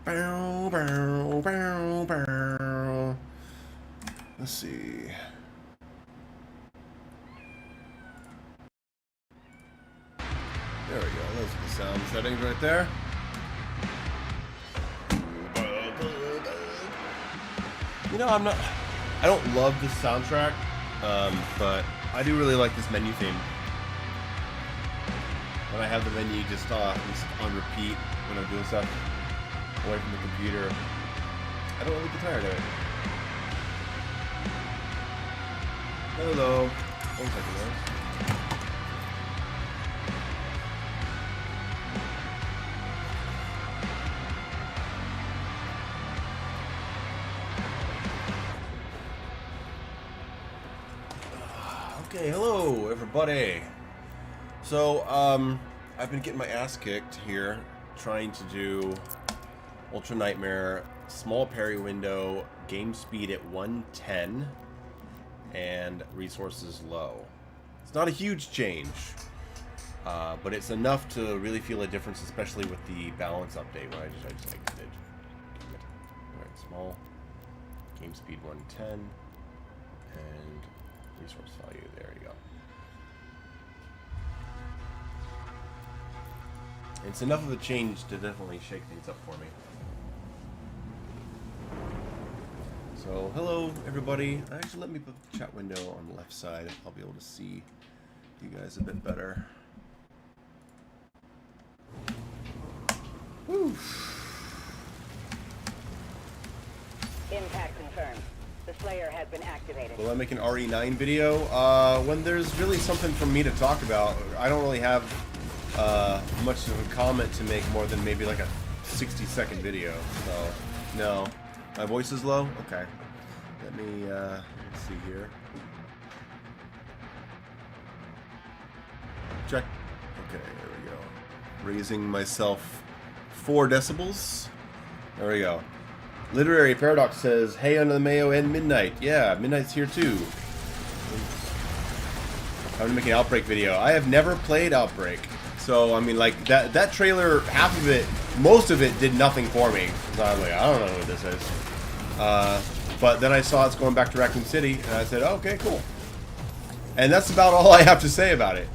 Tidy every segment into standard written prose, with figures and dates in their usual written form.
Bow, bow, bow, bow. Let's see. There we go. Those are the sound settings right there. You know, I don't love this soundtrack, but I do really like this menu theme. When I have the menu just on repeat when I'm doing stuff away from the computer, I don't really get tired of it. Hello. One second there. Okay, hello everybody. So, I've been getting my ass kicked here, trying to do Ultra Nightmare, small parry window, game speed at 110, and resources low. It's not a huge change, but it's enough to really feel a difference, especially with the balance update, what I just exited. Alright, small, game speed 110, and resource value, there you go. It's enough of a change to definitely shake things up for me. So, hello everybody. Actually, let me put the chat window on the left side. I'll be able to see you guys a bit better. Whew. Impact confirmed. The Slayer has been activated. Will I make an RE9 video? When there's really something for me to talk about. I don't really have much of a comment to make more than maybe like a 60-second video. So, no. My voice is low? Okay. Let me, let's see here. Check. Okay, there we go. Raising myself 4 decibels. There we go. Literary Paradox says, hey, under the Mayo and Midnight. Yeah, Midnight's here too. I'm gonna make an Outbreak video. I have never played Outbreak. So, I mean, like, that trailer, half of it, most of it did nothing for me. So I was like, I don't know what this is. But then I saw it's going back to Raccoon City, and I said, oh, okay, cool. And that's about all I have to say about it.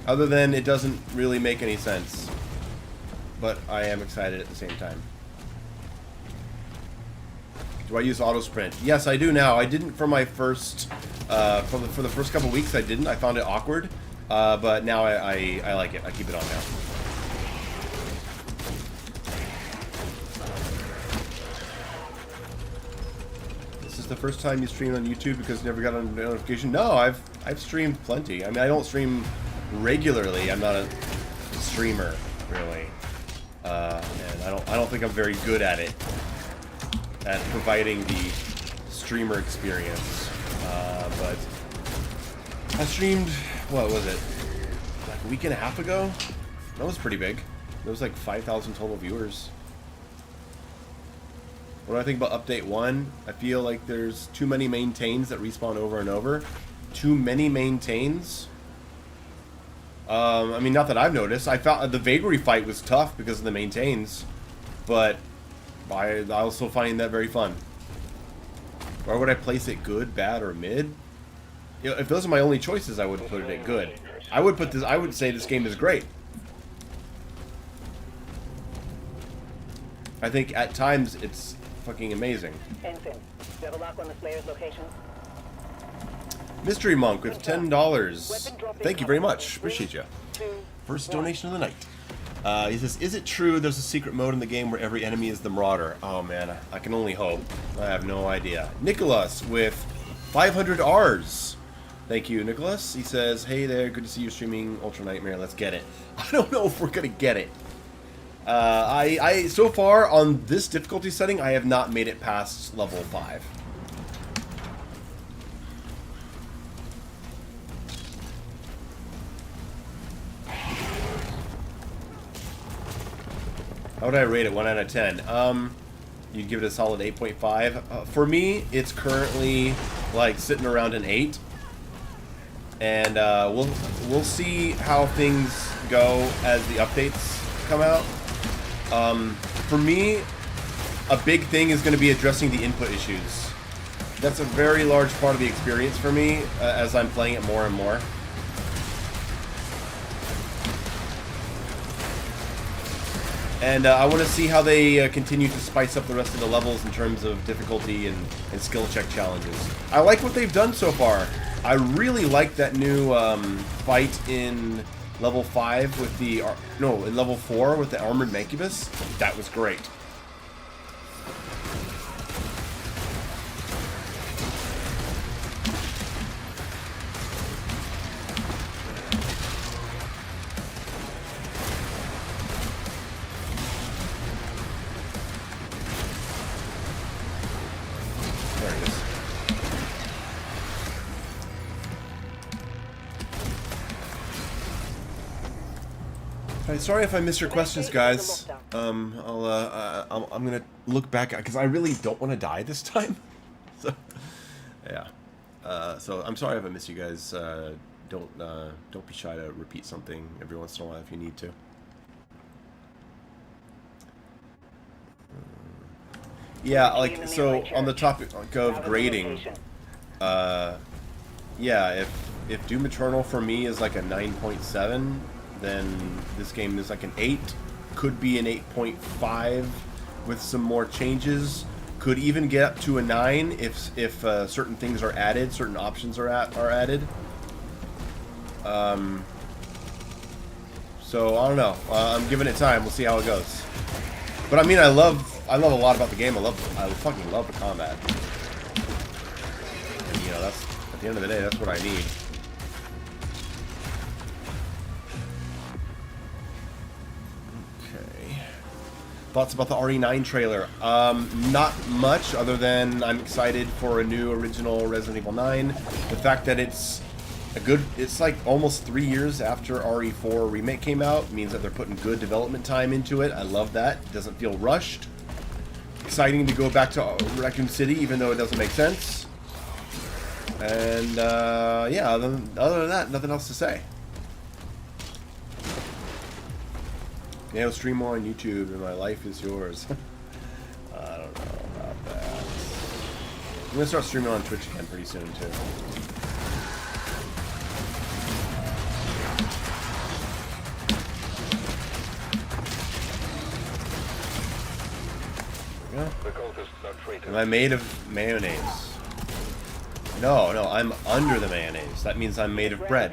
Other than it doesn't really make any sense. But I am excited at the same time. Do I use auto sprint? Yes, I do now. I didn't for my first, for the first couple weeks. I didn't. I found it awkward, but now I like it. I keep it on now. This is the first time you streamed on YouTube because you never got a notification. No, I've streamed plenty. I mean, I don't stream regularly. I'm not a streamer really. And I don't think I'm very good at it, at providing the streamer experience. But I streamed, what was it, like a week and a half ago? That was pretty big. There was like 5,000 total viewers. What do I think about Update 1? I feel like there's too many maintains that respawn over and over. Too many maintains. I mean, not that I've noticed. I found the Vagary fight was tough because of the maintains, but I also find that very fun. Where would I place it? Good, bad, or mid? You know, if those are my only choices, I would put it at good. I would say this game is great. I think at times it's fucking amazing. Ensign, do you have a lock on the Slayer's location? Mystery Monk with $10. Thank you very much. Appreciate you. First donation of the night. He says, is it true there's a secret mode in the game where every enemy is the Marauder? Oh man, I can only hope. I have no idea. Nicholas with 500 Rs. Thank you, Nicholas. He says, hey there, good to see you streaming Ultra Nightmare. Let's get it. I don't know if we're going to get it. I so far on this difficulty setting, I have not made it past level 5. How would I rate it? 1 out of 10. You'd give it a solid 8.5. For me, it's currently like sitting around an 8. And we'll see how things go as the updates come out. For me, a big thing is going to be addressing the input issues. That's a very large part of the experience for me as I'm playing it more and more. And I want to see how they continue to spice up the rest of the levels in terms of difficulty and skill check challenges. I like what they've done so far. I really like that new fight in level 5 with the... No, in level 4 with the armored Mancubus. That was great. Sorry if I missed your questions, guys. I'm gonna look back because I really don't want to die this time. So, yeah. So I'm sorry if I missed you guys. Don't be shy to repeat something every once in a while if you need to. Yeah, like so on the topic of grading. Yeah, if Doom Eternal for me is like a 9.7. Then this game is like an 8, could be an 8.5 with some more changes, could even get up to a 9 if certain things are added, certain options are added. So I don't know. I'm giving it time. We'll see how it goes. But I mean, I love a lot about the game. I fucking love the combat. And you know, that's at the end of the day, that's what I need. Thoughts about the RE9 trailer? Not much, other than I'm excited for a new original Resident Evil 9. The fact that it's like almost 3 years after RE4 Remake came out means that they're putting good development time into it. I love that. It doesn't feel rushed. Exciting to go back to Raccoon City, even though it doesn't make sense. And yeah, other than that, nothing else to say. Mayo, stream more on YouTube and my life is yours. I don't know about that. I'm gonna start streaming on Twitch again pretty soon too. Yeah. Am I made of mayonnaise? No, I'm under the mayonnaise. That means I'm made of bread.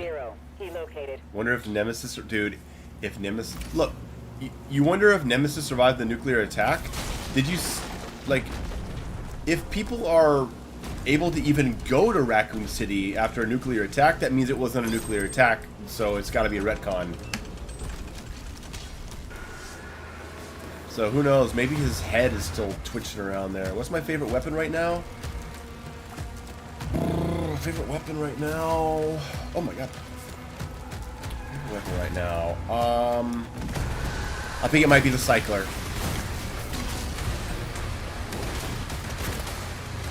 Wonder if Nemesis, dude, if Nemesis, look. You wonder if Nemesis survived the nuclear attack? Did you, like, if people are able to even go to Raccoon City after a nuclear attack, that means it wasn't a nuclear attack, so it's got to be a retcon. So who knows, maybe his head is still twitching around there. What's my favorite weapon right now? Favorite weapon right now? Oh my god. Favorite weapon right now? I think it might be the Cycler.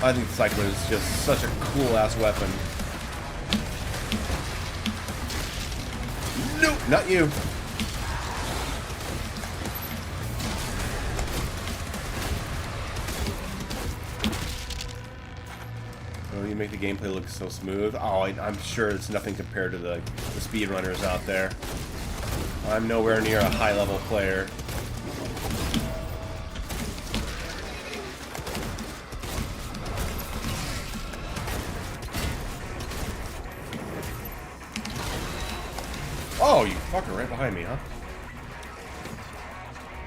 I think the Cycler is just such a cool-ass weapon. Nope, not you. Oh, you make the gameplay look so smooth. Oh, I'm sure it's nothing compared to the speedrunners out there. I'm nowhere near a high-level player. Oh, you fucker, right behind me, huh?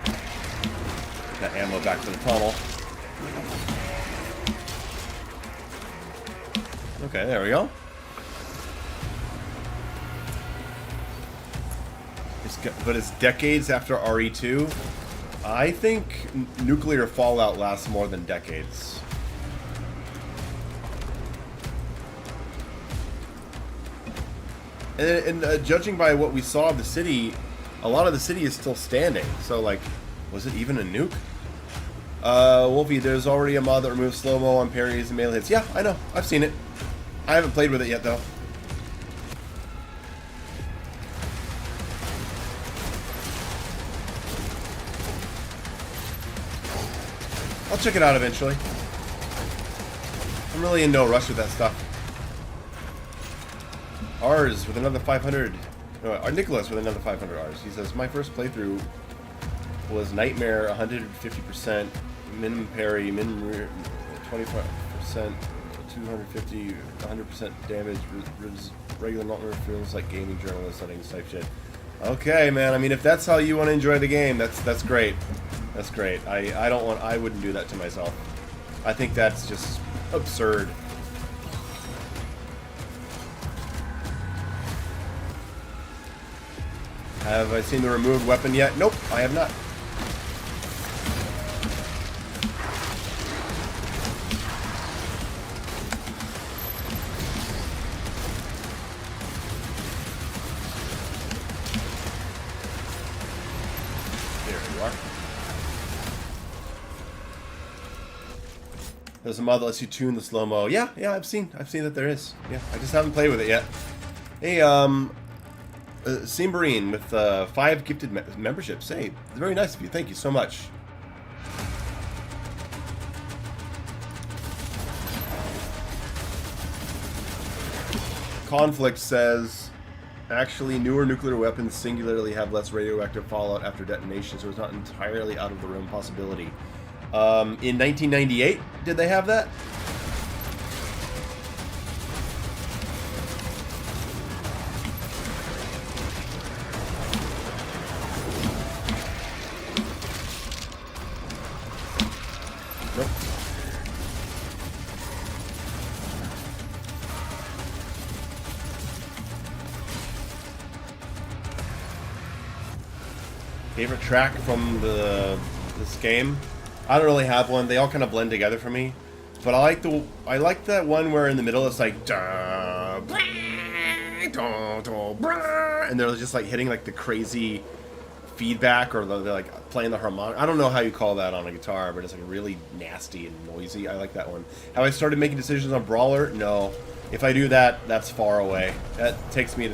Get that ammo back to the tunnel. Okay, there we go. But it's decades after RE2. I think nuclear fallout lasts more than decades. And judging by what we saw of the city, a lot of the city is still standing. So, like, was it even a nuke? Wolfie, there's already a mod that removes slow-mo on parries and melee hits. Yeah, I know. I've seen it. I haven't played with it yet, though. I'll check it out eventually. I'm really in no rush with that stuff. Ours with another 500. Nicholas with another 500 R's. He says, my first playthrough was Nightmare 150%, minimum parry, minimum 25%, 250, 100% damage, regular Nightmare feels like gaming journalist settings type shit. Okay, man. I mean, if that's how you want to enjoy the game, that's great. That's great. I wouldn't do that to myself. I think that's just absurd. Have I seen the removed weapon yet? Nope, I have not. There you are. There's a mod that lets you tune the slow-mo. Yeah, I've seen that there is. Yeah, I just haven't played with it yet. Hey, Simbarine with 5 gifted memberships. Hey, very nice of you. Thank you so much. Conflict says, actually, newer nuclear weapons singularly have less radioactive fallout after detonation, so it's not entirely out of the realm possibility. In 1998, did they have that? Nope. Favorite track from this game? I don't really have one. They all kind of blend together for me. But I like that one where in the middle it's like da, blah, da, da, blah, and they're just like hitting like the crazy feedback, or they're like playing the harmonic. I don't know how you call that on a guitar, but it's like really nasty and noisy. I like that one. Have I started making decisions on Brawler? No. If I do that, that's far away. That takes me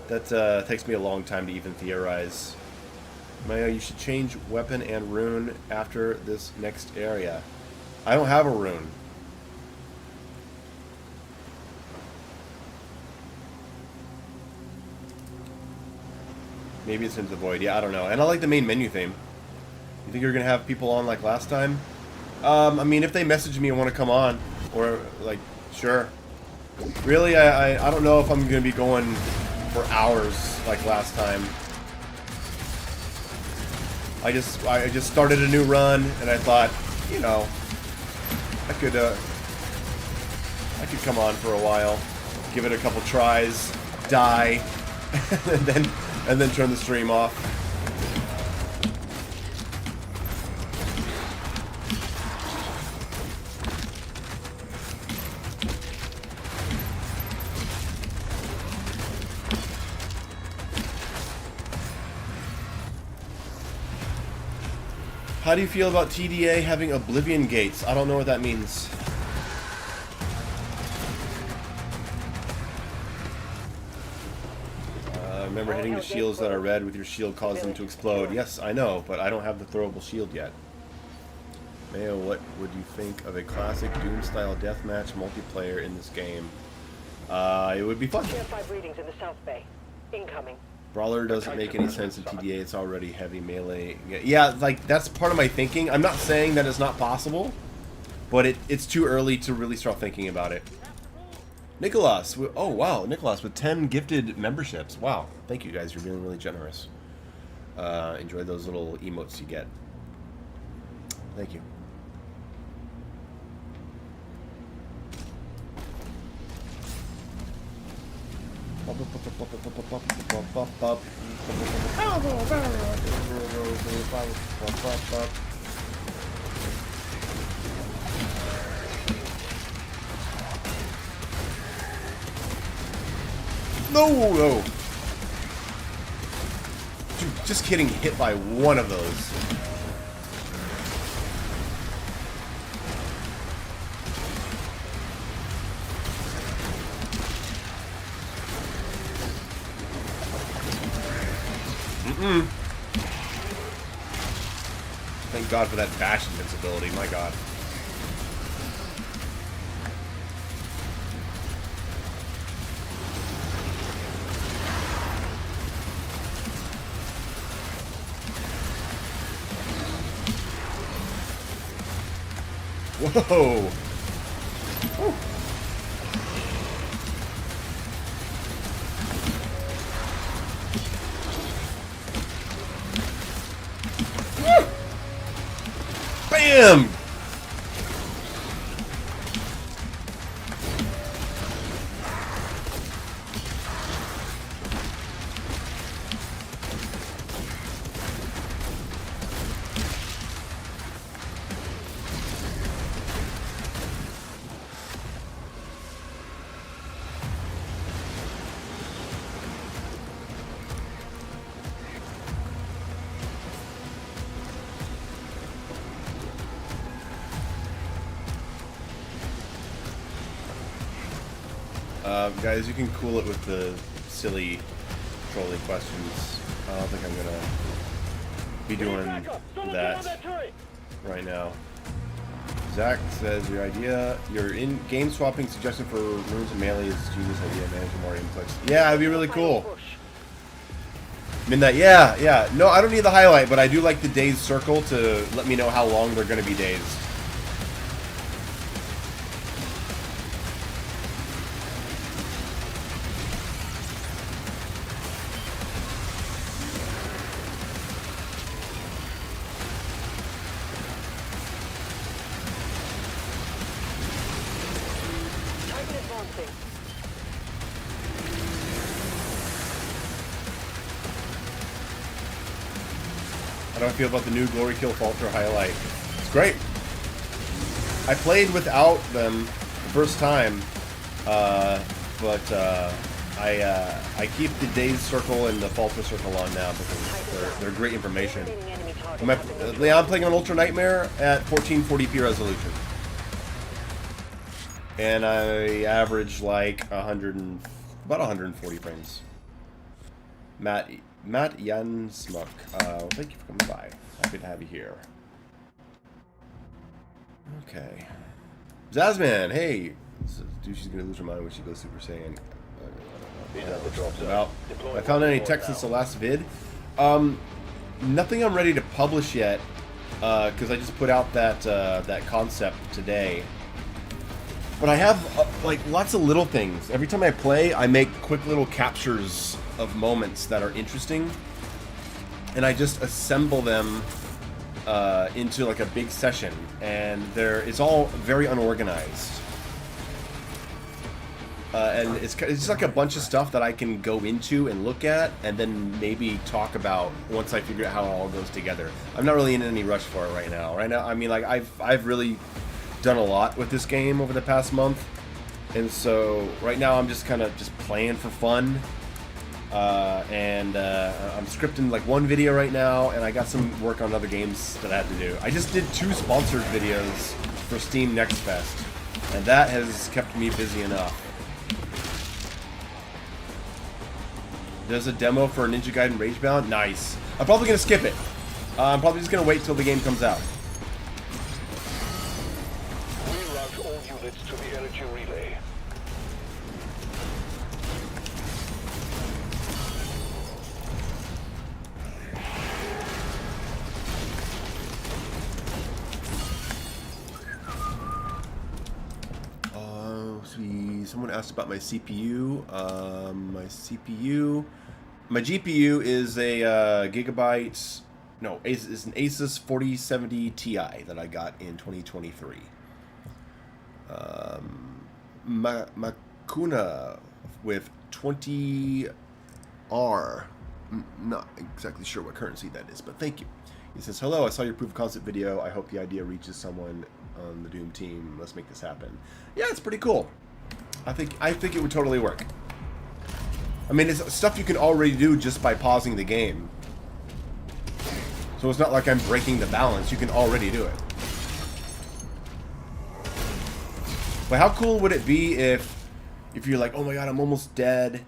a long time to even theorize. Mayo, you should change weapon and rune after this next area. I don't have a rune. Maybe it's into the void. Yeah, I don't know. And I like the main menu theme. You think you're going to have people on like last time? I mean, if they message me and want to come on, or like, sure. Really, I don't know if I'm going to be going for hours like last time. I just started a new run, and I thought, you know, I could come on for a while, give it a couple tries, die, and then turn the stream off. How do you feel about TDA having Oblivion gates? I don't know what that means. Remember hitting the shields that are red with your shield causes them to explode. Yes, I know, but I don't have the throwable shield yet. Mayo, what would you think of a classic Doom-style deathmatch multiplayer in this game? It would be fun. Tier 5 readings in the South Bay. Incoming. Brawler doesn't make any sense in TDA, it's already heavy melee. Yeah, like, that's part of my thinking. I'm not saying that it's not possible, but it's too early to really start thinking about it. Nicholas, oh wow, Nicholas with 10 gifted memberships. Wow, thank you guys, you're being really generous. Enjoy those little emotes you get. Thank you. No! Dude, just getting hit by one of those. Thank God for that bash invincibility. My God. Whoa! Woo. Bam! Guys, you can cool it with the silly trolling questions. I don't think I'm gonna be doing that right now. Zach says your in-game swapping suggestion for runes and melee is genius idea, managing more inputs. Yeah, it'd be really cool. Midnight, yeah. No, I don't need the highlight, but I do like the dazed circle to let me know how long they're gonna be dazed. How do I feel about the new Glory Kill Falter highlight? It's great. I played without them the first time, but I keep the Daze Circle and the Falter Circle on now because they're great information. I'm playing on Ultra Nightmare at 1440p resolution, and I average like about 140 frames. Matt Jansmuk, thank you for coming by. Happy to have you here. Okay. Zazman, hey! Dude, she's gonna lose her mind when she goes Super Saiyan. I found any text since the last vid. Nothing I'm ready to publish yet, because I just put out that concept today. But I have like lots of little things. Every time I play, I make quick little captures of moments that are interesting, and I just assemble them into like a big session, and it's all very unorganized, and it's just like a bunch of stuff that I can go into and look at, and then maybe talk about once I figure out how it all goes together. I'm not really in any rush for it right now. I mean, like I've really done a lot with this game over the past month, and so right now I'm just kind of playing for fun. I'm scripting like one video right now, and I got some work on other games that I have to do. I just did 2 sponsored videos for Steam Next Fest, and that has kept me busy enough. There's a demo for Ninja Gaiden Ragebound. Nice. I'm probably gonna skip it. I'm probably just gonna wait till the game comes out. Reroute all units to the energy relay. Someone asked about my CPU. My GPU is a Gigabyte. No, it's an Asus 4070 Ti that I got in 2023. Makuna with 20R. Not exactly sure what currency that is, but thank you. He says, hello, I saw your proof of concept video. I hope the idea reaches someone on the Doom team. Let's make this happen. Yeah, it's pretty cool. I think it would totally work. I mean, it's stuff you can already do just by pausing the game. So it's not like I'm breaking the balance. You can already do it. But how cool would it be if you're like, oh my god, I'm almost dead,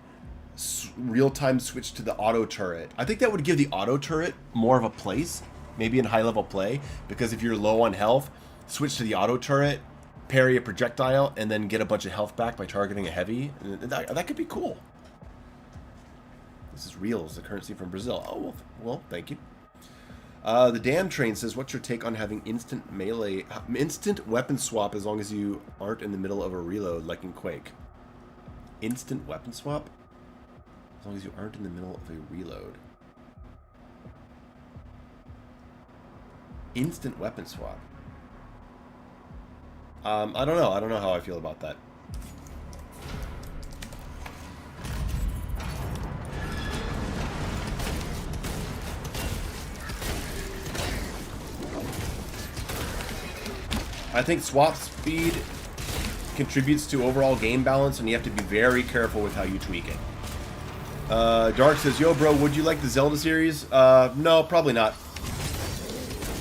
real-time switch to the auto turret. I think that would give the auto turret more of a place. maybe in high-level play, because if you're low on health, switch to the auto turret, parry a projectile, and then get a bunch of health back by targeting a heavy. That could be cool. This is real. It's the currency from Brazil. Oh, well, thank you. The Damn Train says, what's your take on having instant weapon swap as long as you aren't in the middle of a reload like in Quake? Instant weapon swap? As long as you aren't in the middle of a reload. Instant weapon swap. I don't know. I don't know how I feel about that. I think swap speed contributes to overall game balance, and you have to be very careful with how you tweak it. Dark says, yo, bro, would you like the Zelda series? No, probably not.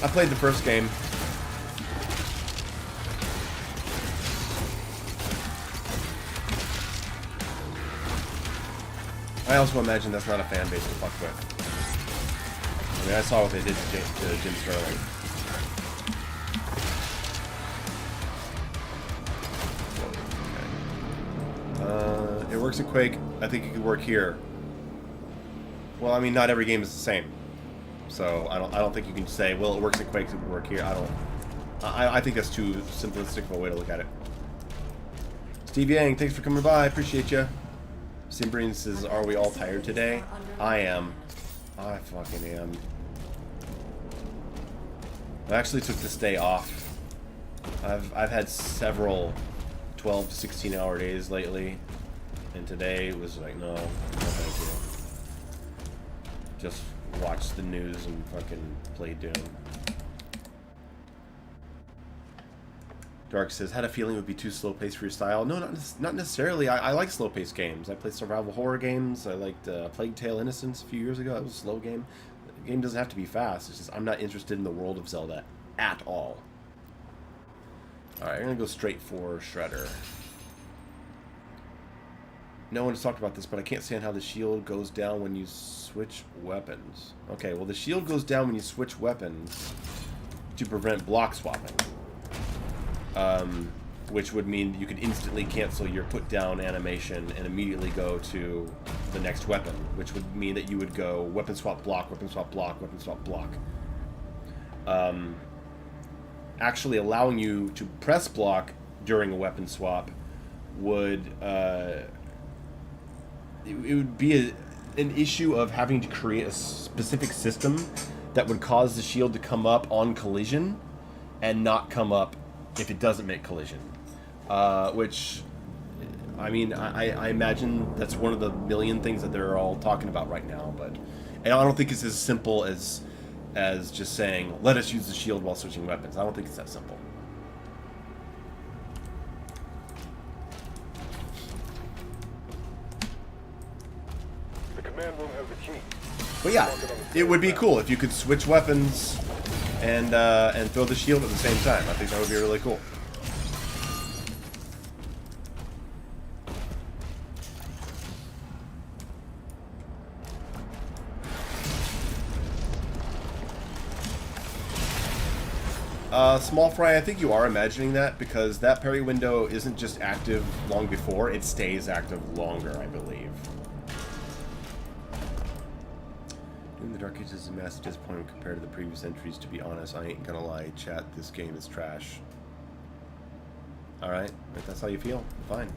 I played the first game. I also imagine that's not a fan base to fuck with. I mean, I saw what they did to Jim Sterling. It works in Quake. I think it could work here. Well, I mean, not every game is the same, so I don't think you can say, well, it works in Quake, it would work here. I think that's too simplistic of a way to look at it. Steve Yang, thanks for coming by. Appreciate you. Simbrian says, are we all tired today? I am. I fucking am. I actually took this day off. I've had several 12 to 16 hour days lately, and today was like, no thank you. Just watch the news and fucking play Doom. Dark says, had a feeling it would be too slow paced for your style. No, not necessarily. I like slow paced games. I played survival horror games. I liked Plague Tale Innocence a few years ago. That was a slow game. The game doesn't have to be fast. It's just I'm not interested in the world of Zelda at all. Alright, I'm going to go straight for Shredder. No one has talked about this, but I can't stand how the shield goes down when you switch weapons. Okay, well the shield goes down when you switch weapons to prevent block swapping. Which would mean you could instantly cancel your put down animation and immediately go to the next weapon, which would mean that you would go weapon swap block, weapon swap block, weapon swap block. Actually allowing you to press block during a weapon swap would it would be an issue of having to create a specific system that would cause the shield to come up on collision and not come up if it doesn't make collision. Which, I mean, I imagine that's one of the million things that they're all talking about right now, but I don't think it's as simple as just saying, let us use the shield while switching weapons. I don't think it's that simple. The command room has the key. But yeah, it would be cool if you could switch weapons and throw the shield at the same time. I think that would be really cool. Small Fry, I think you are imagining that, because that parry window isn't just active long before, it stays active longer, I believe. Doing the Dark Ages is a massive disappointment compared to the previous entries, to be honest. I ain't gonna lie, chat, this game is trash. Alright, if that's how you feel, fine.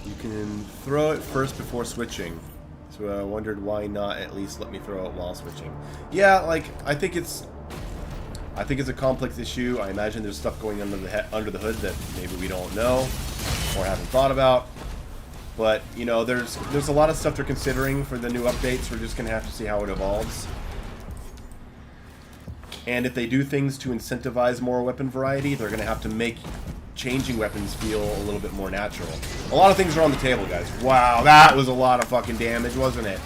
You can throw it first before switching. So I wondered why not at least let me throw it while switching. Yeah, like I think it's a complex issue. I imagine there's stuff going under the hood that maybe we don't know or haven't thought about. But you know, there's a lot of stuff they're considering for the new updates. We're just gonna have to see how it evolves. And if they do things to incentivize more weapon variety, they're gonna have to make changing weapons feel a little bit more natural. A lot of things are on the table, guys. Wow, that was a lot of fucking damage, wasn't it?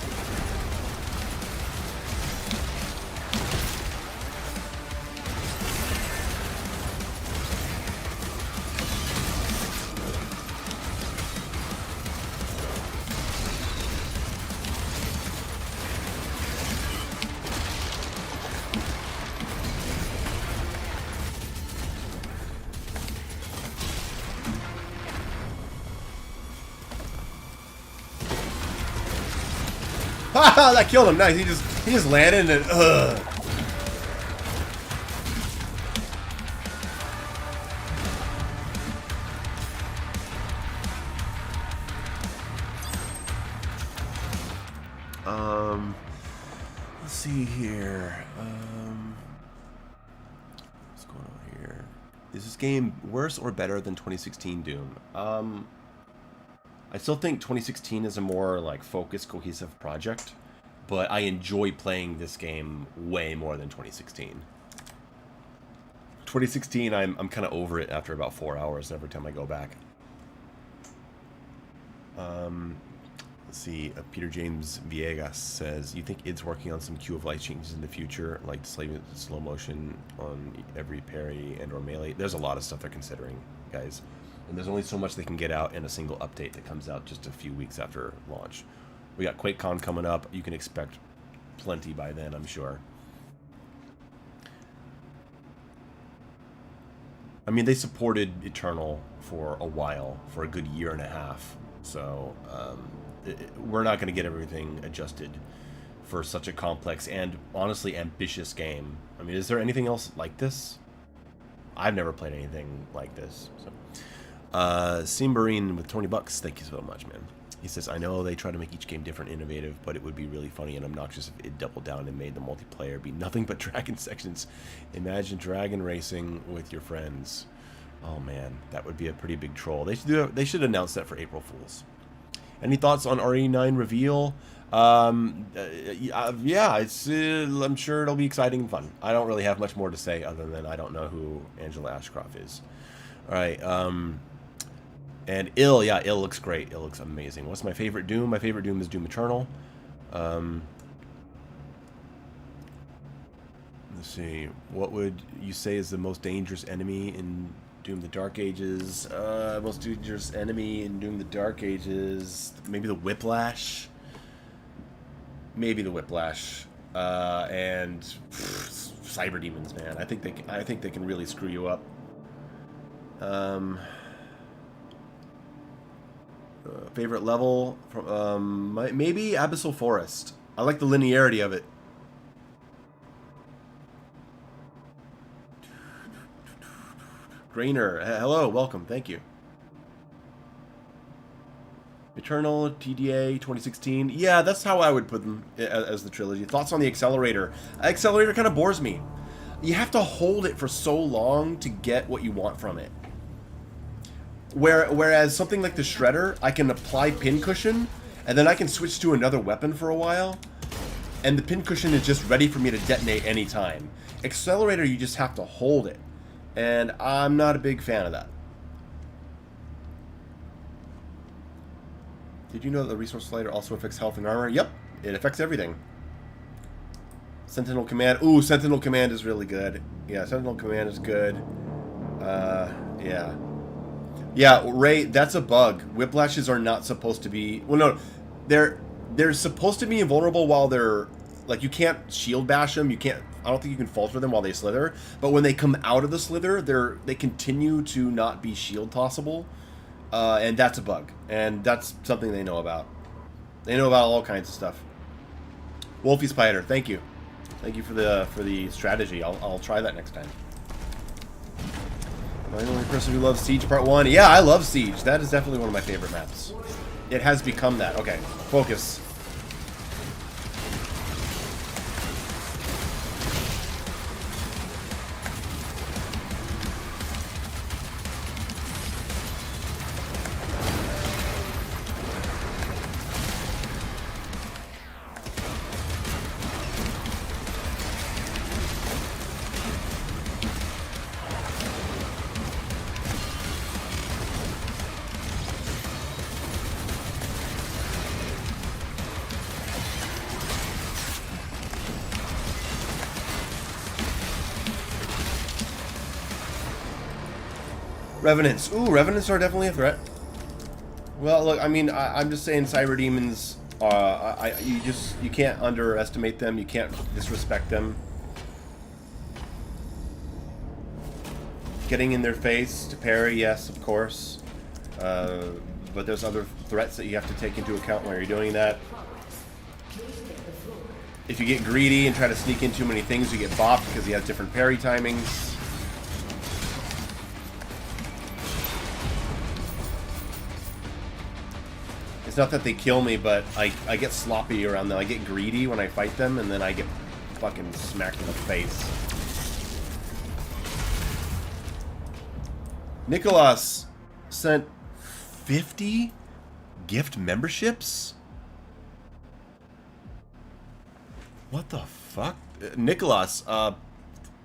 Ha! That killed him. Nice. He just landed and let's see here. What's going on here? Is this game worse or better than 2016 Doom? I still think 2016 is a more like focused, cohesive project, but I enjoy playing this game way more than 2016. 2016, I'm kind of over it after about 4 hours every time I go back. Let's see. Peter James Villegas says, "You think id's working on some Q of Light changes in the future, like slow motion on every parry and or melee?" There's a lot of stuff they're considering, guys. And there's only so much they can get out in a single update that comes out just a few weeks after launch. We got QuakeCon coming up. You can expect plenty by then, I'm sure. I mean, they supported Eternal for a while, for a good year and a half. So we're not going to get everything adjusted for such a complex and honestly ambitious game. I mean, is there anything else like this? I've never played anything like this. So. Simbarine with 20 bucks. Thank you so much, man. He says, "I know they try to make each game different, innovative, but it would be really funny and obnoxious if it doubled down and made the multiplayer be nothing but dragon sections. Imagine dragon racing with your friends." Oh man, that would be a pretty big troll. They should announce that for April Fools. Any thoughts on RE9 reveal? Yeah, I'm sure it'll be exciting and fun. I don't really have much more to say other than I don't know who Angela Ashcroft is. All right, and Ill, yeah, Ill looks great. Ill looks amazing. What's my favorite Doom? My favorite Doom is Doom Eternal. Let's see. What would you say is the most dangerous enemy in Doom the Dark Ages? Most dangerous enemy in Doom the Dark Ages? Maybe the Whiplash? Maybe the Whiplash. And Cyber Demons, man. I think they can really screw you up. Favorite level from maybe Abyssal Forest. I like the linearity of it. Grainer, hello, welcome, thank you. Eternal, TDA, 2016. Yeah, that's how I would put them as the trilogy. Thoughts on the Accelerator? Accelerator kind of bores me. You have to hold it for so long to get what you want from it. Whereas something like the Shredder, I can apply pincushion, and then I can switch to another weapon for a while, and the pincushion is just ready for me to detonate anytime. Accelerator, you just have to hold it, and I'm not a big fan of that. Did you know that the resource slider also affects health and armor? Yep, it affects everything. Sentinel Command. Ooh, Sentinel Command is really good. Yeah, Sentinel Command is good. Yeah. Yeah, Ray, that's a bug. Whiplashes are not supposed to be... Well, no. They're supposed to be invulnerable while they're... Like, you can't shield bash them. You can't... I don't think you can falter them while they slither. But when they come out of the slither, they continue to not be shield tossable. And that's a bug. And that's something they know about. They know about all kinds of stuff. Wolfie Spider, thank you. Thank you for the strategy. I'll try that next time. Am I the only person who loves Siege Part 1? Yeah, I love Siege. That is definitely one of my favorite maps. It has become that. Okay, focus. Revenants. Ooh, Revenants are definitely a threat. Well, look, I mean, I'm just saying Cyber Demons, you can't underestimate them, you can't disrespect them. Getting in their face to parry, yes, of course. But there's other threats that you have to take into account when you're doing that. If you get greedy and try to sneak in too many things, you get bopped because he has different parry timings. It's not that they kill me, but I get sloppy around them. I get greedy when I fight them, and then I get fucking smacked in the face. Nicholas sent 50 gift memberships? What the fuck? Nicholas,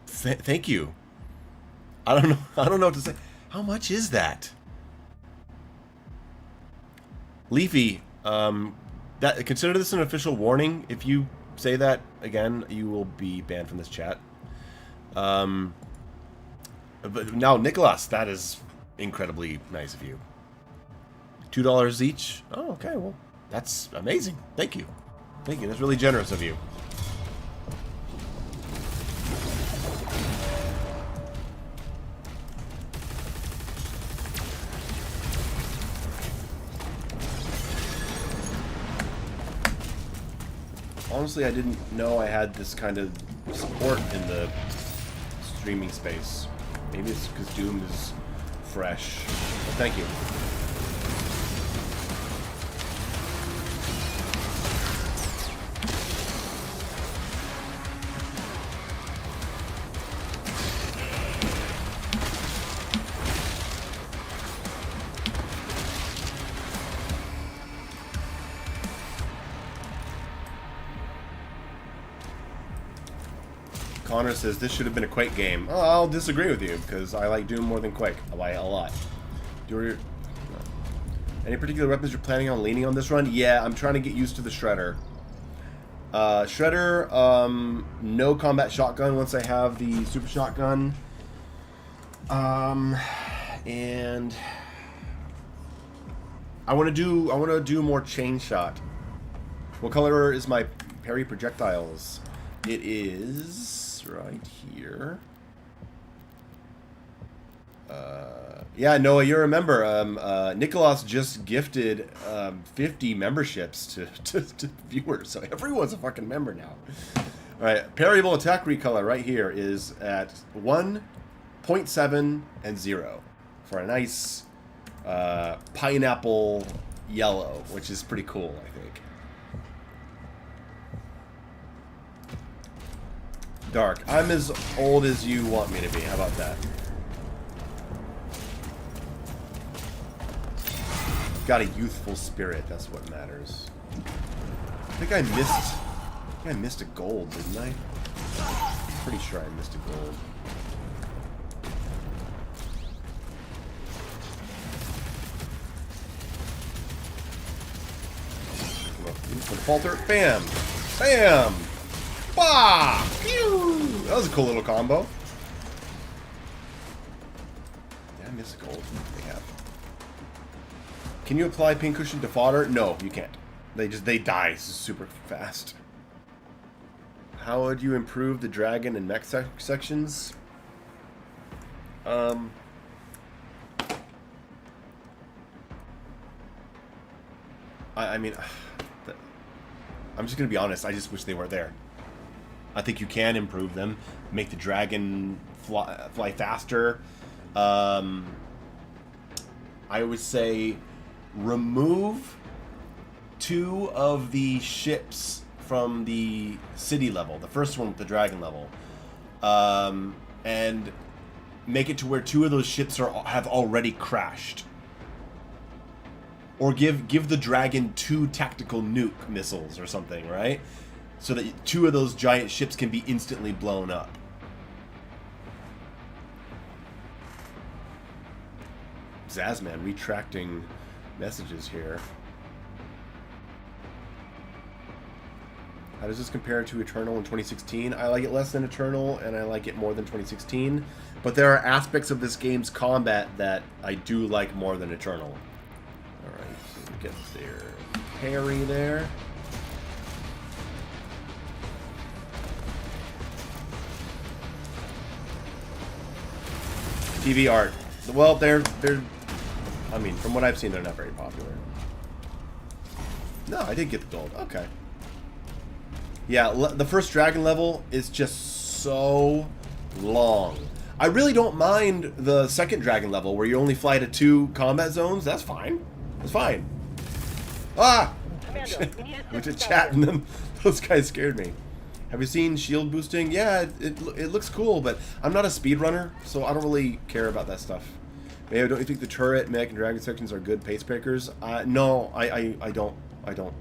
thank you. I don't know what to say. How much is that? Leafy, consider this an official warning. If you say that again, you will be banned from this chat. But now, Nicholas, that is incredibly nice of you. $2 each? Oh, okay, well, that's amazing. Thank you. Thank you, that's really generous of you. Honestly, I didn't know I had this kind of support in the streaming space. Maybe it's because Doom is fresh. But thank you. Connor says this should have been a Quake game. Oh, I'll disagree with you because I like Doom more than Quake. I like it a lot. Any particular weapons you're planning on leaning on this run? Yeah, I'm trying to get used to the Shredder. Shredder, no combat shotgun once I have the super shotgun. And I want to do more chain shot. What color is my parry projectiles? It is right here. Yeah, Noah, you remember, Nicholas just gifted 50 memberships to viewers, so everyone's a fucking member now. Alright, parryable attack recolor right here is at 1, 0.7, and 0 for a nice pineapple yellow, which is pretty cool, I think. Dark. I'm as old as you want me to be. How about that? Got a youthful spirit. That's what matters. I think I missed a gold, didn't I? Pretty sure I missed a gold. Falter. Bam! Bam! Bah! Pew! That was a cool little combo. Did I miss a gold? They have. Can you apply pincushion to fodder? No, you can't. They die super fast. How would you improve the dragon and mech sections? I mean, I'm just gonna be honest. I just wish they weren't there. I think you can improve them, make the dragon fly faster. I would say remove 2 of the ships from the city level, the first one with the dragon level, and make it to where 2 of those ships have already crashed. Or give the dragon 2 tactical nuke missiles or something, right? So that 2 of those giant ships can be instantly blown up. Zazman retracting messages here. How does this compare to Eternal in 2016? I like it less than Eternal, and I like it more than 2016. But there are aspects of this game's combat that I do like more than Eternal. Alright, so we get their parry there. TV art. Well, they're I mean, from what I've seen, they're not very popular. No, I did get the gold. Okay. Yeah, the first dragon level is just so long. I really don't mind the second dragon level where you only fly to 2 combat zones. That's fine. That's fine. Ah! Commando, we need I went to assistance chat out and then those guys scared me. Have you seen shield boosting? Yeah, it looks cool, but I'm not a speedrunner, so I don't really care about that stuff. Mayo, don't you think the turret, mech, and dragon sections are good pace breakers? No, I don't. I don't.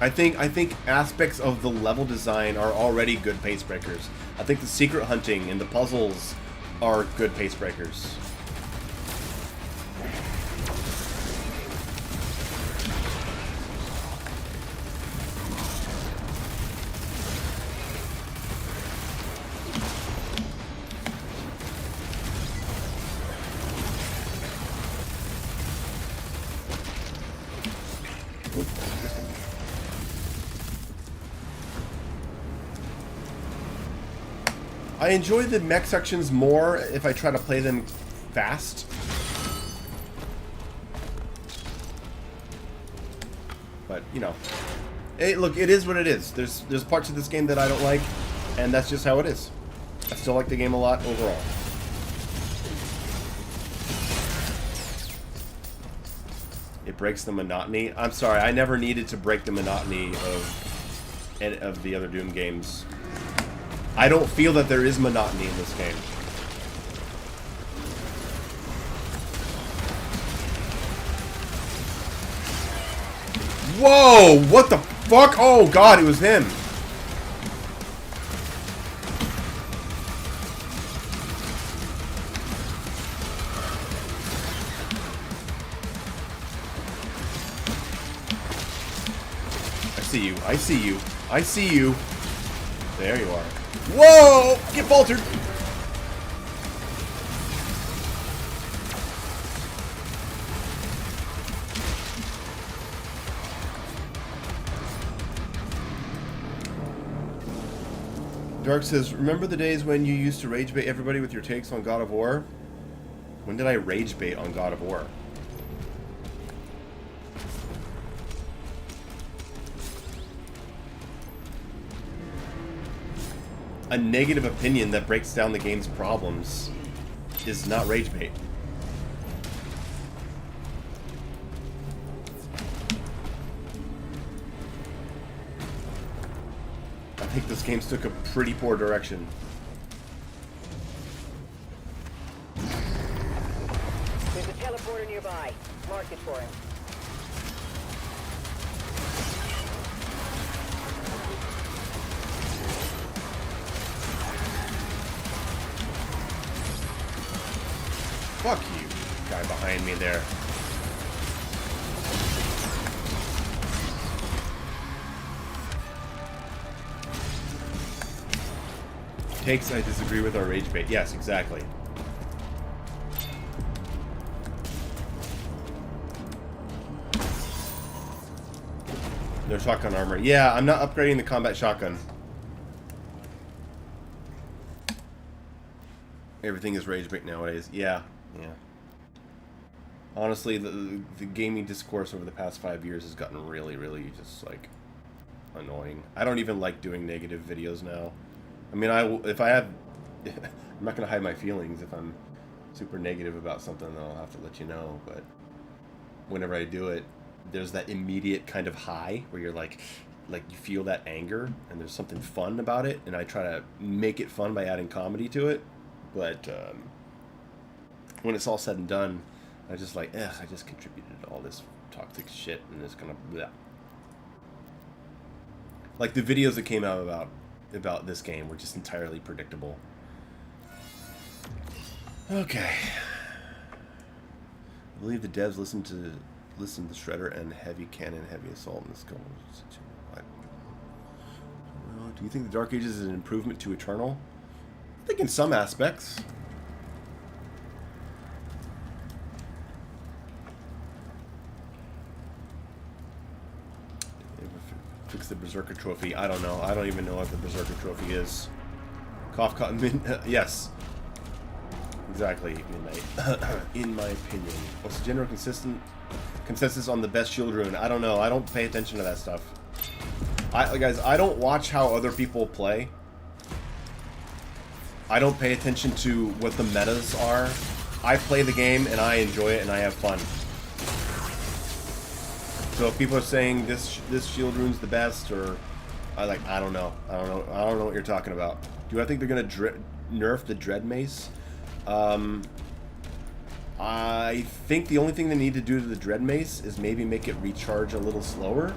I think aspects of the level design are already good pace breakers. I think the secret hunting and the puzzles are good pace breakers. I enjoy the mech sections more if I try to play them fast. But, you know. Hey, look, it is what it is. There's parts of this game that I don't like, and that's just how it is. I still like the game a lot overall. It breaks the monotony. I'm sorry, I never needed to break the monotony of the other Doom games. I don't feel that there is monotony in this game. Whoa! What the fuck? Oh god, it was him. I see you. I see you. I see you. There you are. Whoa! Get boltered! Dark says, remember the days when you used to rage bait everybody with your takes on God of War? When did I rage bait on God of War? A negative opinion that breaks down the game's problems is not rage bait. I think this game's took a pretty poor direction. There's a teleporter nearby. Mark it for him. Fuck you, guy behind me there. Takes I disagree with our rage bait. Yes, exactly. Their shotgun armor. Yeah, I'm not upgrading the combat shotgun. Everything is rage bait nowadays. Yeah. Yeah. Honestly, the gaming discourse over the past 5 years has gotten really, really just, like, annoying. I don't even like doing negative videos now. I mean, if I have... I'm not going to hide my feelings. If I'm super negative about something, then I'll have to let you know. But whenever I do it, there's that immediate kind of high where you're like you feel that anger, and there's something fun about it, and I try to make it fun by adding comedy to it. But when it's all said and done, I just like, I just contributed to all this toxic shit, and it's gonna bleh. Like the videos that came out about this game were just entirely predictable. Okay. I believe the devs listened to Shredder and Heavy Cannon, Heavy Assault in this game. Do you think the Dark Ages is an improvement to Eternal? I think in some aspects. Fix the Berserker Trophy. I don't know. I don't even know what the Berserker Trophy is. Cough, cotton, mint. Yes. Exactly, Midnight. In my opinion. What's the general consensus on the best shield rune? I don't know. I don't pay attention to that stuff. Guys, I don't watch how other people play. I don't pay attention to what the metas are. I play the game and I enjoy it and I have fun. So if people are saying this shield rune's the best, or I don't know. I don't know what you're talking about. Do I think they're gonna nerf the Dread Mace? I think the only thing they need to do to the Dread Mace is maybe make it recharge a little slower.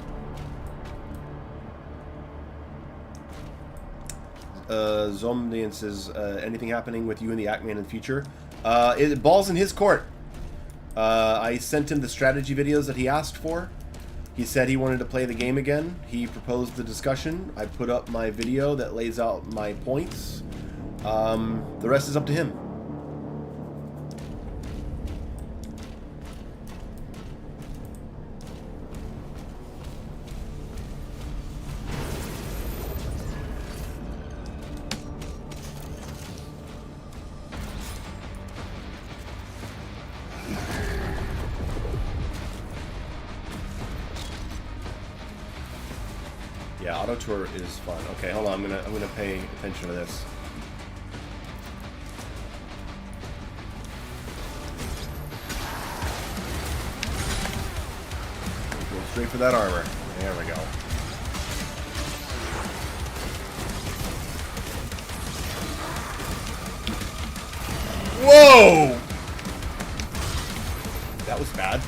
Zomdian says, anything happening with you and the Ackman in the future? Ball's in his court. I sent him the strategy videos that he asked for. He said he wanted to play the game again. He proposed the discussion. I put up my video that lays out my points. The rest is up to him. Yeah, auto tour is fun. Okay, hold on. I'm gonna pay attention to this. Go straight for that armor. There we go. Whoa! That was bad.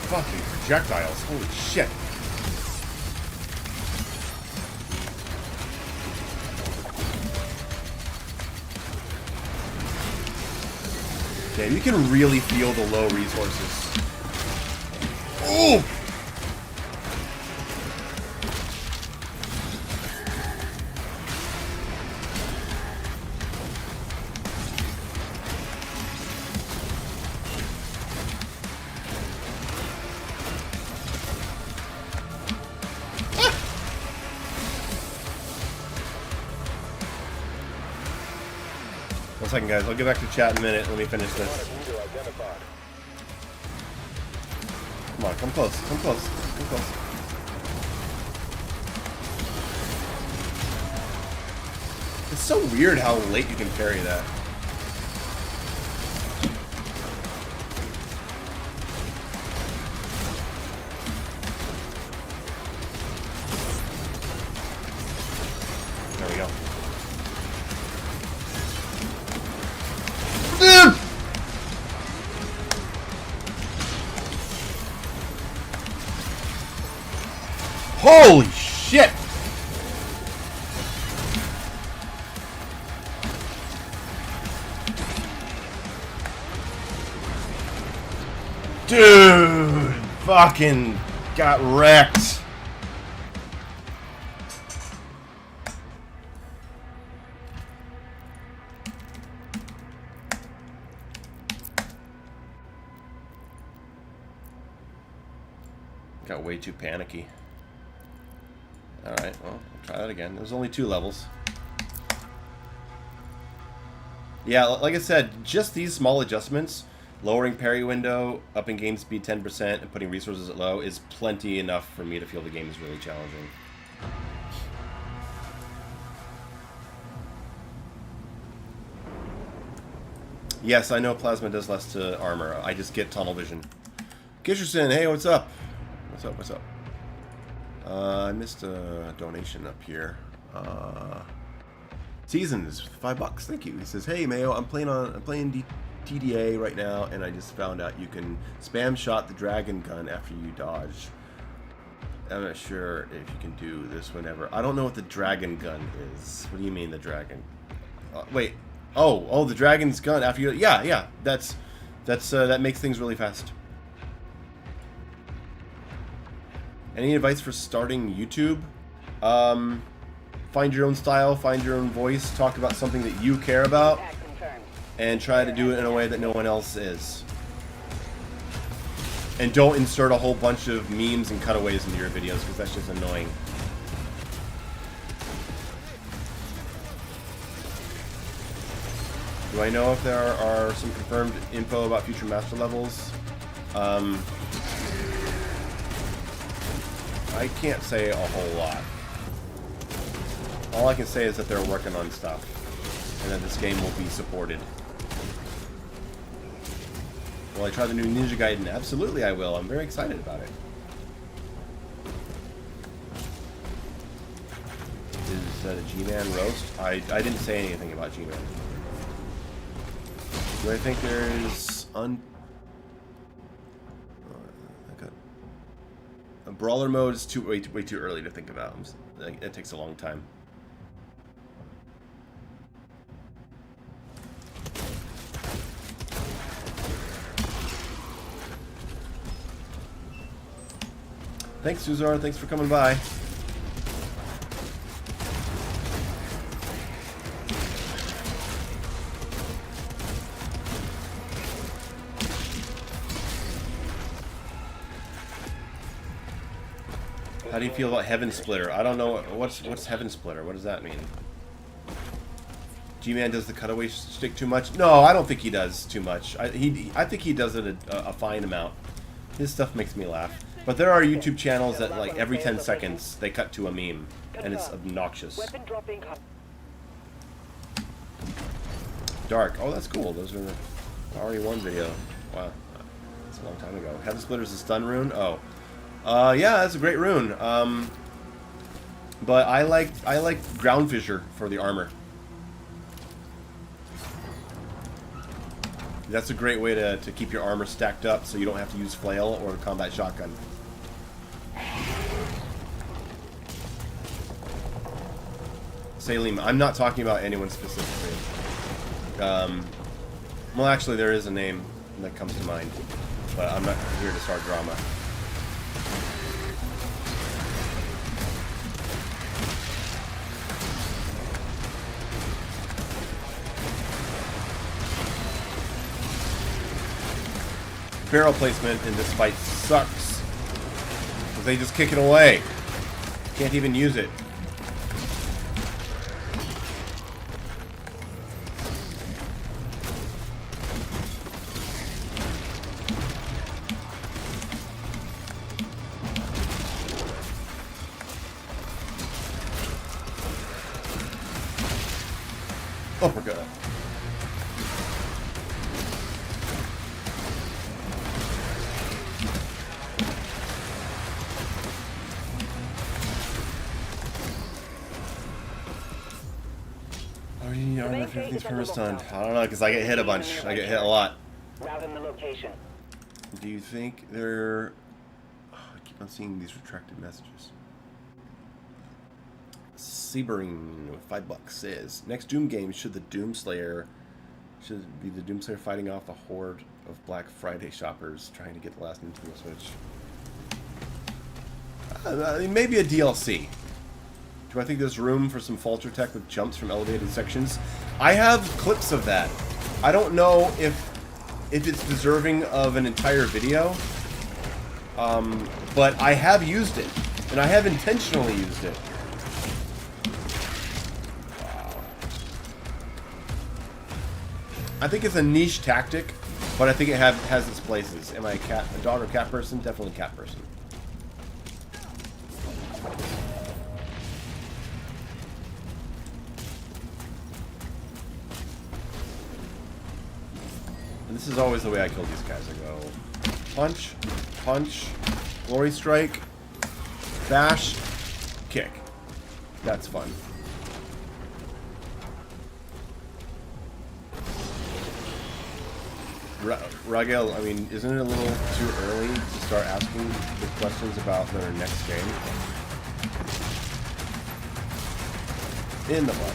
Fucking projectiles, holy shit. Yeah, you can really feel the low resources. Ooh! One second, guys. I'll get back to chat in a minute. Let me finish this. Come on, come close. Come close. Come close. It's so weird how late you can parry that. There we go. Holy shit! Dude! Fucking got wrecked. Got way too panicky. Alright, well, I'll try that again. There's only 2 levels. Yeah, like I said, just these small adjustments, lowering parry window, upping game speed 10%, and putting resources at low is plenty enough for me to feel the game is really challenging. Yes, I know Plasma does less to armor. I just get tunnel vision. Kisherson, hey, what's up? What's up, what's up? I missed a donation up here. Season is $5. Thank you. He says, "Hey Mayo, I'm playing TDA right now, and I just found out you can spam shot the dragon gun after you dodge. I'm not sure if you can do this whenever. I don't know what the dragon gun is. What do you mean the dragon? Wait. Oh, the dragon's gun after you. Yeah. That makes things really fast." Any advice for starting YouTube? Find your own style, find your own voice, talk about something that you care about. and try to do it in a way that no one else is. And don't insert a whole bunch of memes and cutaways into your videos, because that's just annoying. Do I know if there are some confirmed info about future master levels? I can't say a whole lot. All I can say is that they're working on stuff, and that this game will be supported. Will I try the new Ninja Gaiden? Absolutely I will. I'm very excited about it. Is that a G-Man roast? I didn't say anything about G-Man. Do I think there is a brawler mode is way too early to think about. It takes a long time. Thanks, Suzar. Thanks for coming by. How do you feel about Heaven Splitter? I don't know what's Heaven Splitter. What does that mean? G-Man does the cutaway stick too much? No, I don't think he does too much. I think he does it a fine amount. His stuff makes me laugh. But there are YouTube channels that, like, every 10 seconds they cut to a meme, and it's obnoxious. Dark. Oh, that's cool. Those are the RE1 video. Wow, that's a long time ago. Heaven Splitter's a stun rune. Oh. Yeah, that's a great rune. But I like Ground Fissure for the armor. That's a great way to keep your armor stacked up so you don't have to use flail or combat shotgun. Salim, I'm not talking about anyone specifically. Well, actually, there is a name that comes to mind, but I'm not here to start drama. Barrel placement in this fight sucks. Because they just kick it away. Can't even use it. Oh my god. Armor 15 per stunned. I don't know, because I get hit a bunch. I get hit a lot. Routing the location. Do you think they're... Oh, I keep on seeing these retracted messages. Sebering with $5 says, next Doom game should be the Doomslayer fighting off a horde of Black Friday shoppers trying to get the last Nintendo Switch. Maybe a DLC. Do I think there's room for some Falter tech with jumps from elevated sections? I have clips of that. I don't know if it's deserving of an entire video, but I have used it, and I have intentionally used it. I think it's a niche tactic, but I think it has its places. Am I a dog or cat person? Definitely cat person. And this is always the way I kill these guys. I go punch, punch, glory strike, bash, kick. That's fun. Ragel, I mean, isn't it a little too early to start asking the questions about their next game? In the butt.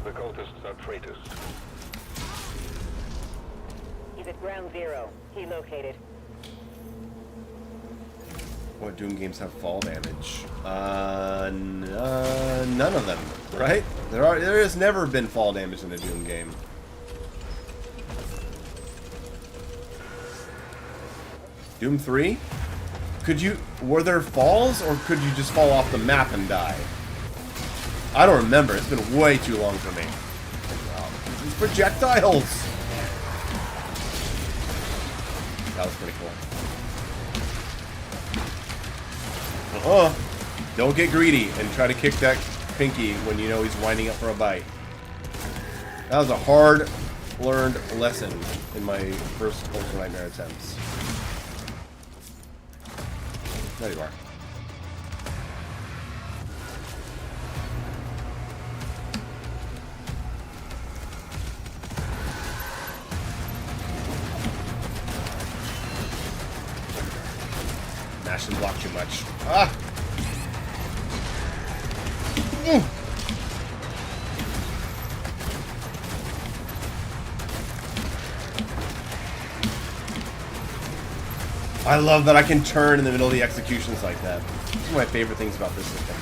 The cultists are traitors. He's at ground zero. He located. What Doom games have fall damage? None of them, right? There has never been fall damage in a Doom game. Doom 3? Were there falls, or could you just fall off the map and die? I don't remember. It's been way too long for me. Wow. These projectiles! That was pretty cool. Don't get greedy and try to kick that pinky when you know he's winding up for a bite. That was a hard-learned lesson in my first Ultra Nightmare attempts. There you are. Mash and block too much. Ah! I love that I can turn in the middle of the executions like that. This is one of my favorite things about this system.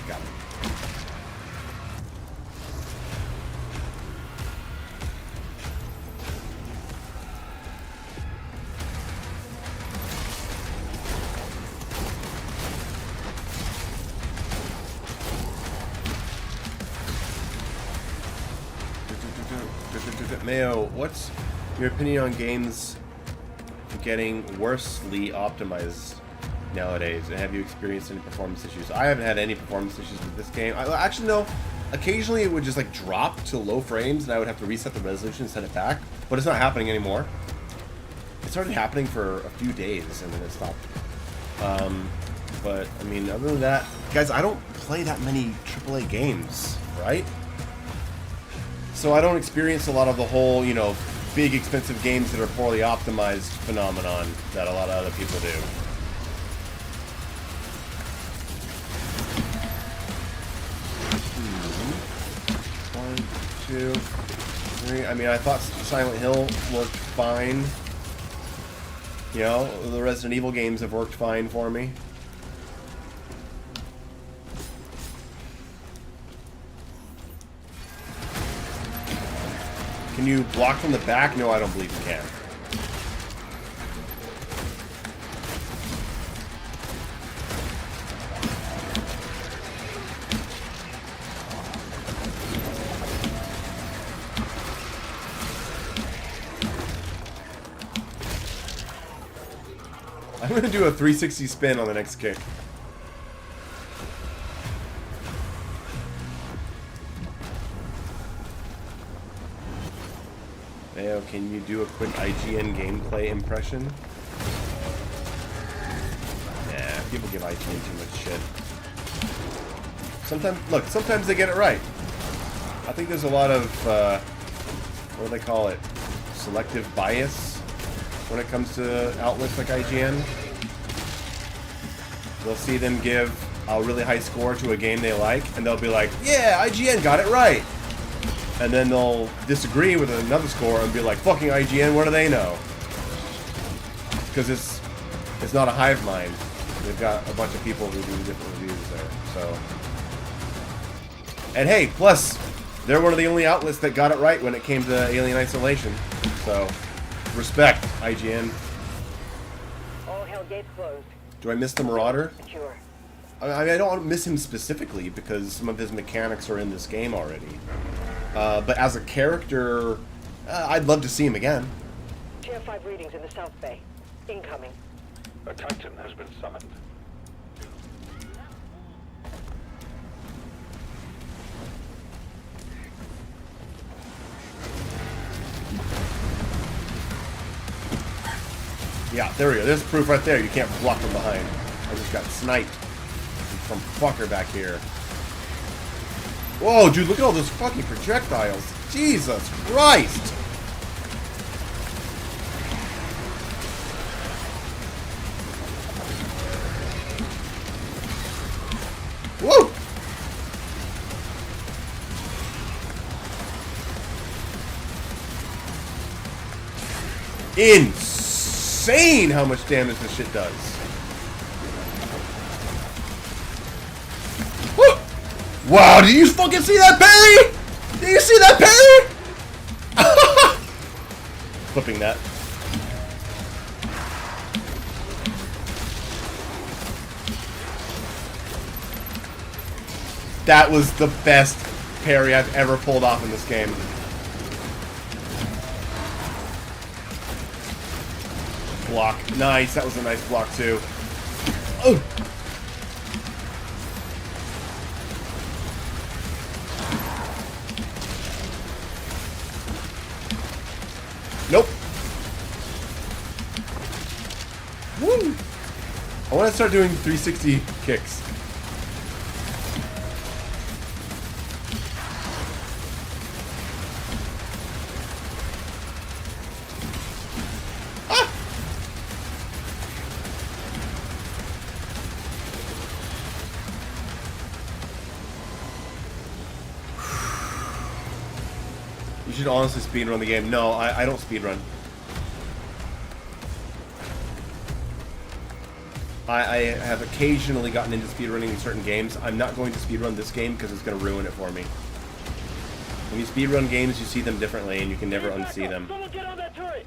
Got it. Mayo, what's your opinion on games getting worsely optimized nowadays? And have you experienced any performance issues? I haven't had any performance issues with this game. Actually, no. Occasionally, it would just like drop to low frames, and I would have to reset the resolution and set it back. But it's not happening anymore. It started happening for a few days, and then it stopped. But I mean, other than that, guys, I don't play that many AAA games, right? So I don't experience a lot of the whole, you know, big expensive games that are poorly optimized phenomenon that a lot of other people do. One, two, three. I mean, I thought Silent Hill worked fine. You know, the Resident Evil games have worked fine for me. Can you block from the back? No, I don't believe you can. I'm going to do a 360 spin on the next kick. Mayo, can you do a quick IGN gameplay impression? Yeah, people give IGN too much shit. Sometimes they get it right. I think there's a lot of, what do they call it? Selective bias when it comes to outlets like IGN. They'll see them give a really high score to a game they like, and they'll be like, yeah, IGN got it right. And then they'll disagree with another score and be like, fucking IGN, what do they know? Because it's not a hive mind. They've got a bunch of people who do different reviews there. So, and hey, plus, they're one of the only outlets that got it right when it came to Alien Isolation. So, respect, IGN. All hell gates closed. Do I miss the Marauder? Secure. I mean, I don't miss him specifically because some of his mechanics are in this game already. But as a character, I'd love to see him again. Tier 5 readings in the South Bay. Incoming. A Titan has been summoned. Yeah, there we go. There's proof right there. You can't block from behind. I just got sniped from fucker back here. Whoa, dude, look at all those fucking projectiles. Jesus Christ! Woo! insane how much damage this shit does. Woo! Wow, did you fucking see that parry? Did you see that parry? Flipping that. That was the best parry I've ever pulled off in this game. Block. Nice. That was a nice block, too. Oh! Nope. Woo! I want to start doing 360 kicks. You should honestly speedrun the game. No, I don't speedrun. I have occasionally gotten into speedrunning in certain games. I'm not going to speedrun this game because it's going to ruin it for me. When you speedrun games, you see them differently and you can never unsee them. Someone get on that turret!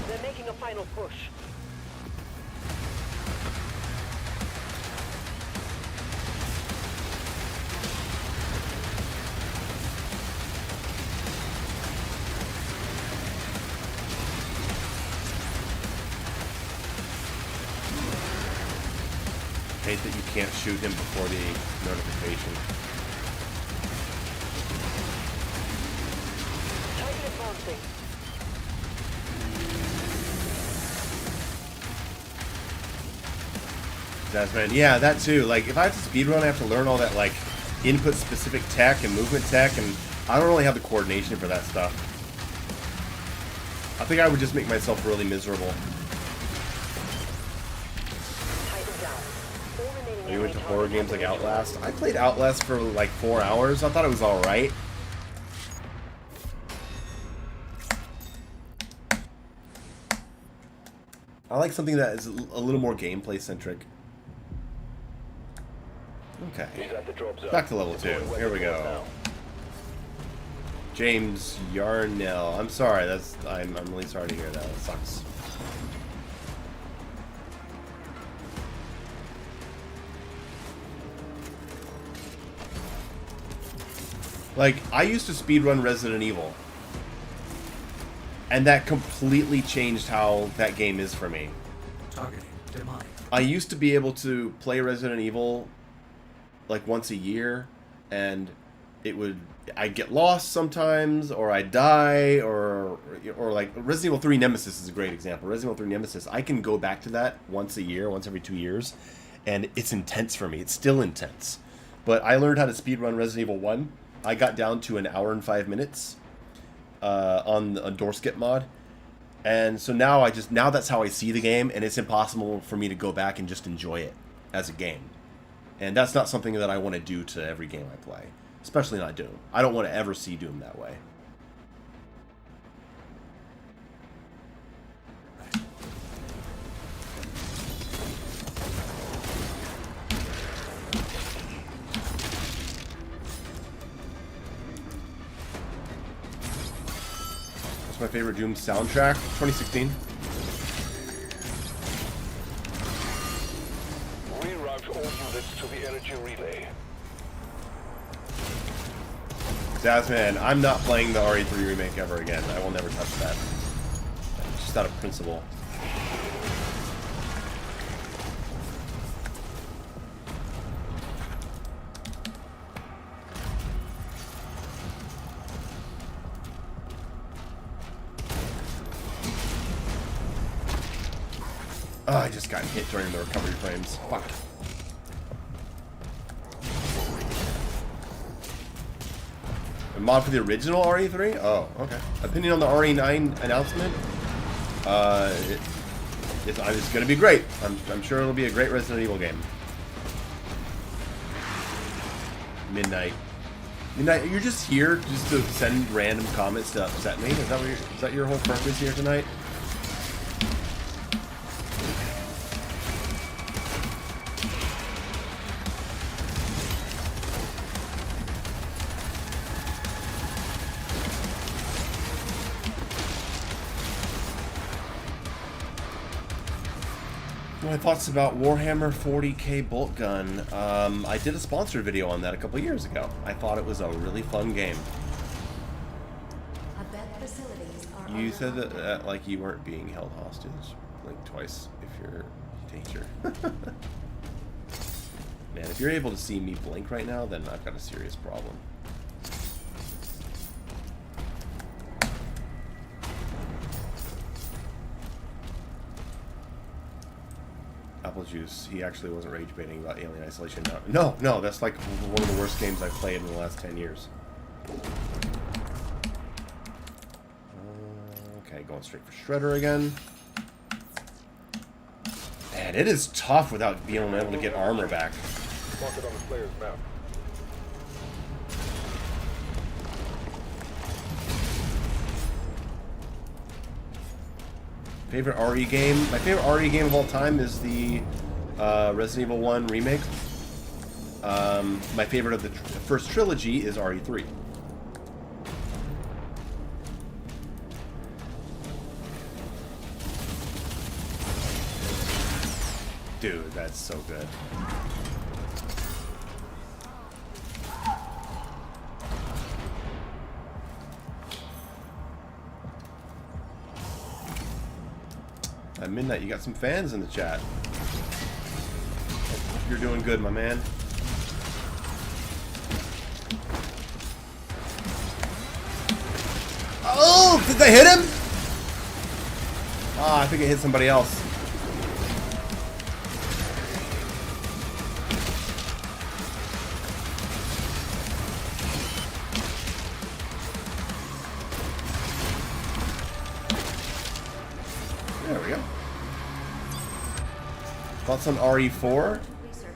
They're making a final push. Hate that you can't shoot him before the notification. Target advancing. That's man. Yeah, that too. Like, if I have to speedrun, I have to learn all that, like, input-specific tech and movement tech, and I don't really have the coordination for that stuff. I think I would just make myself really miserable. You went to horror games like Outlast? I played Outlast for like 4 hours. I thought it was alright. I like something that is a little more gameplay centric. Okay. Back to level 2. Here we go. James Yarnell. I'm sorry. I'm really sorry to hear that. That sucks. Like, I used to speedrun Resident Evil. And that completely changed how that game is for me. Targeting demonic. I used to be able to play Resident Evil like once a year, and I'd get lost sometimes, or I'd die, or like Resident Evil 3 Nemesis is a great example. Resident Evil 3 Nemesis, I can go back to that once a year, once every 2 years, and it's intense for me. It's still intense. But I learned how to speedrun Resident Evil 1. I got down to 1 hour and 5 minutes on a door skip mod, and so now that's how I see the game, and it's impossible for me to go back and just enjoy it as a game. And that's not something that I want to do to every game I play, especially not Doom. I don't want to ever see Doom that way. My favorite Doom soundtrack, 2016. Reroute all units to the energy relay. Zazman, I'm not playing the RE3 remake ever again. I will never touch that. Just out of principle. Oh, I just got hit during the recovery frames. Fuck. A mod for the original RE3? Oh, okay. Opinion on the RE9 announcement? It's going to be great. I'm sure it'll be a great Resident Evil game. Midnight. You're just here just to send random comments to upset me? Is that your whole purpose here tonight? My thoughts about Warhammer 40k bolt gun. I did a sponsored video on that a couple years ago. I thought it was a really fun game. You said that like you weren't being held hostage like twice if you're a danger. Man, if you're able to see me blink right now, then I've got a serious problem. Apple Juice, he actually wasn't rage baiting about Alien Isolation. No, that's like one of the worst games I've played in the last 10 years. Okay, going straight for Shredder again. Man, it is tough without being able to get armor back. Mark it on the player's map. Favorite RE game? My favorite RE game of all time is the Resident Evil 1 remake. My favorite of the first trilogy is RE3. Dude, that's so good. At midnight, you got some fans in the chat. You're doing good, my man. Oh, did they hit him? Ah, I think it hit somebody else. There we go. Thoughts on RE4?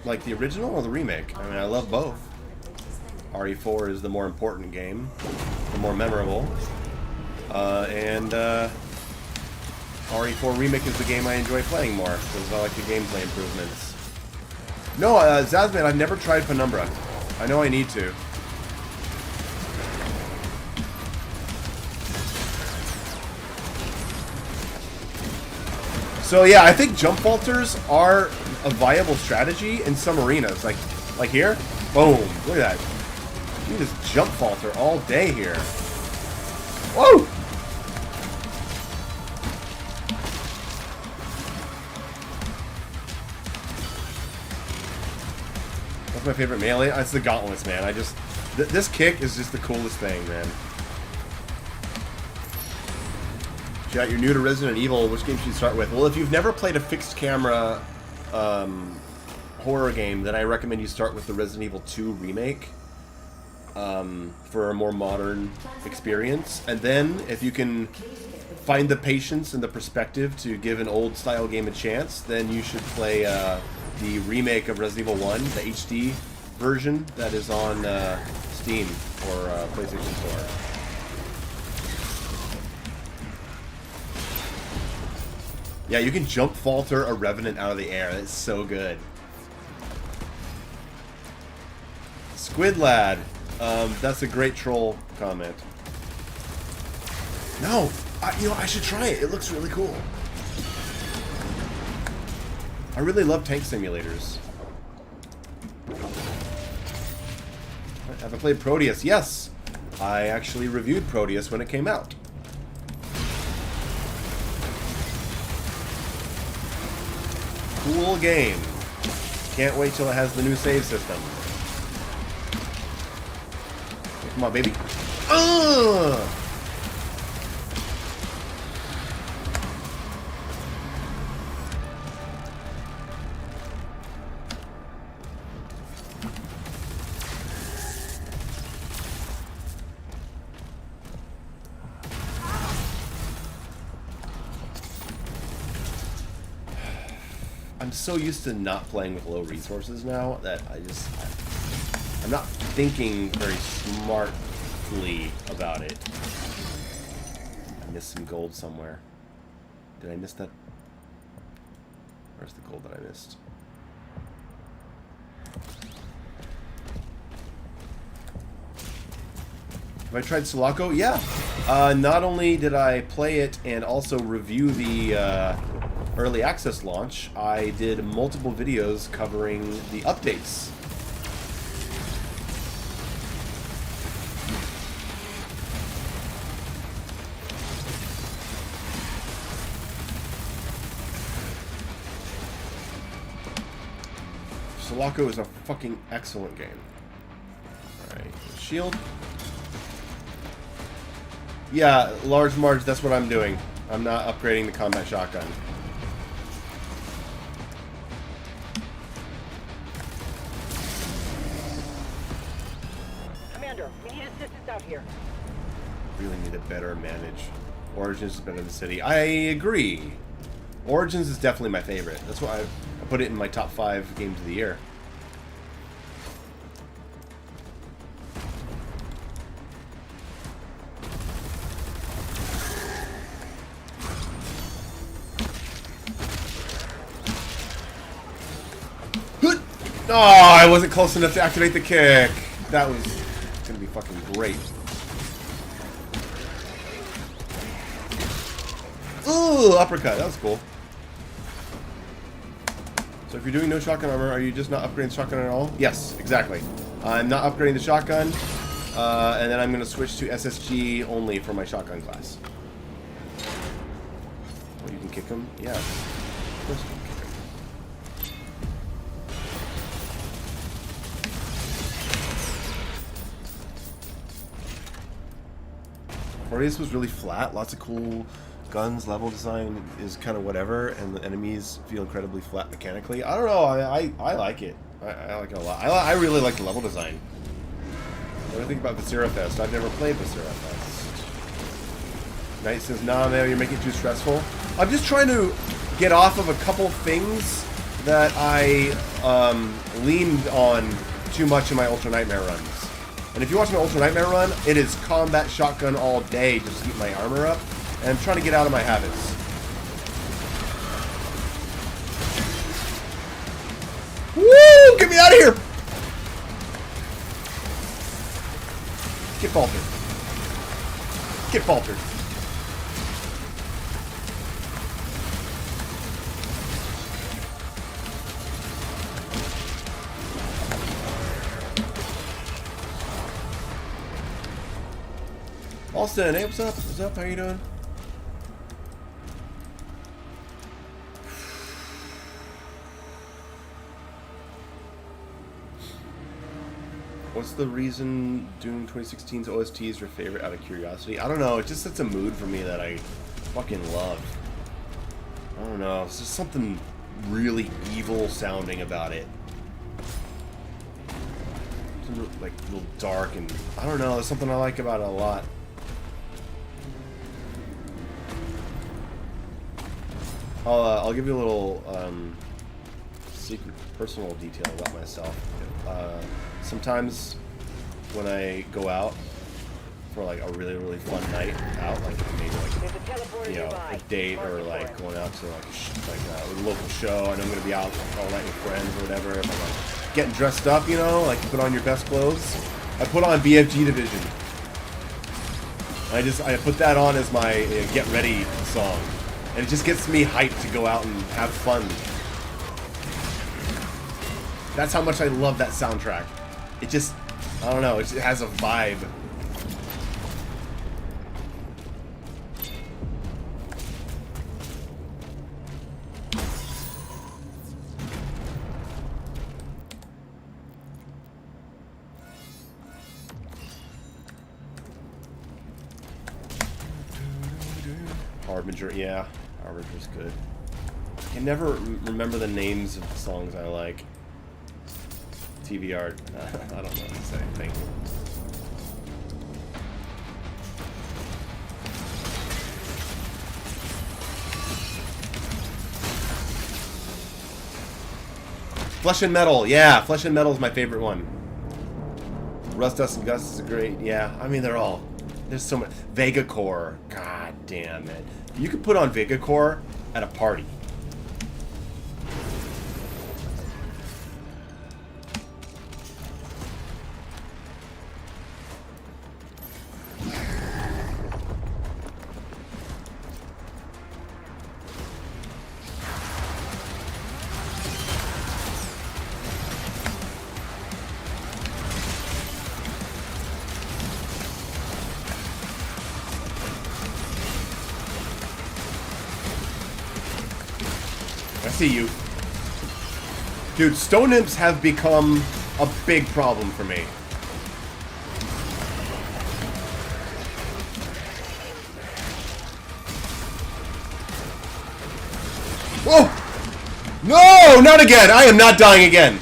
Like the original or the remake? I mean, I love both. RE4 is the more important game, the more memorable. And RE4 Remake is the game I enjoy playing more, because I like the gameplay improvements. No, Zazman, I've never tried Penumbra. I know I need to. So yeah, I think jump vaulters are a viable strategy in some arenas. Like here? Boom. Look at that. You can just jump vaulter all day here. Whoa! What's my favorite melee? It's the gauntlets, man. This kick is just the coolest thing, man. Chat, you're new to Resident Evil. Which game should you start with? Well, if you've never played a fixed camera horror game, then I recommend you start with the Resident Evil 2 remake for a more modern experience. And then, if you can find the patience and the perspective to give an old style game a chance, then you should play the remake of Resident Evil 1, the HD version that is on Steam or PlayStation 4. Yeah, you can jump falter a Revenant out of the air. That's so good. Squid Lad. That's a great troll comment. No! I should try it. It looks really cool. I really love tank simulators. Have I played Proteus? Yes! I actually reviewed Proteus when it came out. Cool game. Can't wait till it has the new save system. Come on, baby. I'm so used to not playing with low resources now that I I'm not thinking very smartly about it. I missed some gold somewhere. Did I miss that? Where's the gold that I missed? Have I tried Sulaco? Yeah. Not only did I play it and also review the early access launch, I did multiple videos covering the updates. Sulaco is a fucking excellent game. Alright, shield. Yeah, large Marge, that's what I'm doing. I'm not upgrading the combat shotgun. Commander, we need assistance out here. Really need to better manage. Origins is better than City. I agree. Origins is definitely my favorite. That's why I put it in my top 5 games of the year. Oh, I wasn't close enough to activate the kick. That was gonna be fucking great. Ooh, uppercut. That was cool. So if you're doing no shotgun armor, are you just not upgrading the shotgun at all? Yes, exactly. I'm not upgrading the shotgun, and then I'm gonna switch to SSG only for my shotgun class. Oh, you can kick him? Yeah. Of course you can kick him. This was really flat, lots of cool guns, level design is kind of whatever, and the enemies feel incredibly flat mechanically. I don't know, I like it. I like it a lot. I really like the level design. What do I think about Viscera Fest? I've never played Viscera Fest. Knight says, nah, man, you're making it too stressful. I'm just trying to get off of a couple things that I leaned on too much in my Ultra Nightmare runs. And if you watch my Ultra Nightmare run, it is combat shotgun all day just to keep my armor up. And I'm trying to get out of my habits. Woo! Get me out of here! Get faltered. Get faltered. Alston, hey, what's up? What's up? How you doing? What's the reason Doom 2016's OST is your favorite out of curiosity? I don't know. It just sets a mood for me that I fucking love. I don't know. It's just something really evil sounding about it. Something like a little dark and I don't know. There's something I like about it a lot. I'll give you a little secret, personal detail about myself. Sometimes when I go out for like a really, really fun night out, like maybe like, you know, a date or like going out to like a local show, and I'm gonna be out all night with friends or whatever. If I'm like getting dressed up, you know, like put on your best clothes. I put on BFG Division. I put that on as my get ready song. And it just gets me hyped to go out and have fun. That's how much I love that soundtrack. It just, I don't know, it has a vibe. Harbinger, yeah. Harbinger's good. I can never remember the names of the songs I like. TV art. I don't know what to say. Thank you. Flesh and Metal. Yeah, Flesh and Metal is my favorite one. Rust, Dust, and Gust is a great. Yeah, I mean they're all. There's so much. Vega Core. God damn it. You could put on Vega Core at a party. I see you. Dude, stone imps have become a big problem for me. Whoa! No! Not again! I am not dying again!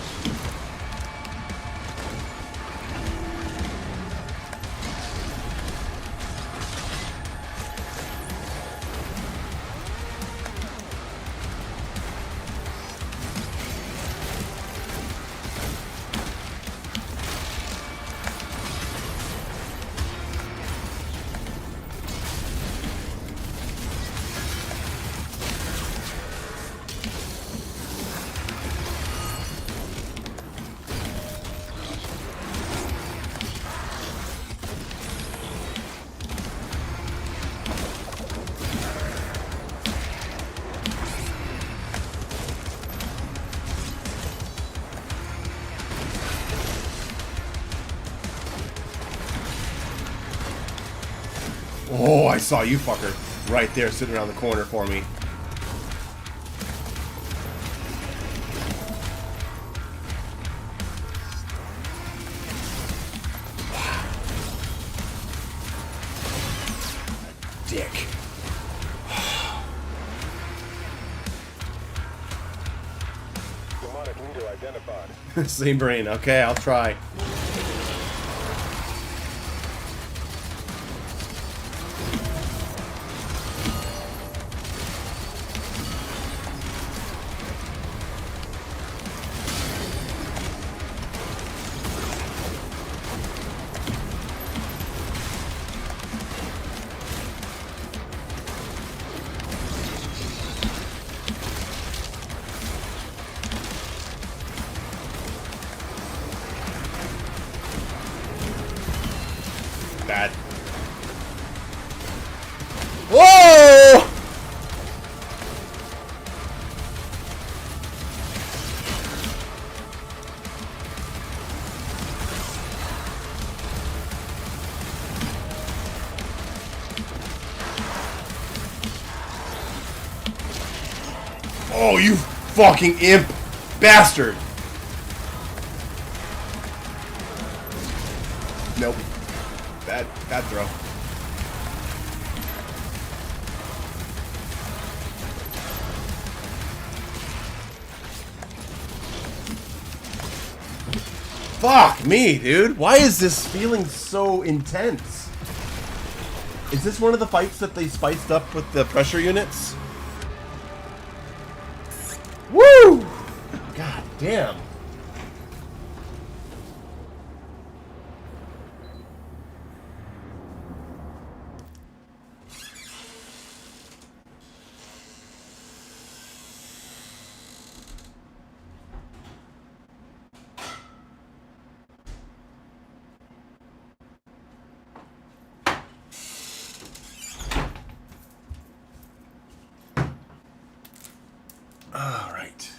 Oh, I saw you, fucker. Right there, sitting around the corner for me. Dick. Demonic leader identified. Same brain. Okay, I'll try. Bad. Whoa! Oh, you fucking imp bastard! Nope. Bad throw. Fuck me, dude. Why is this feeling so intense? Is this one of the fights that they spiced up with the pressure units? Woo! God damn. All right.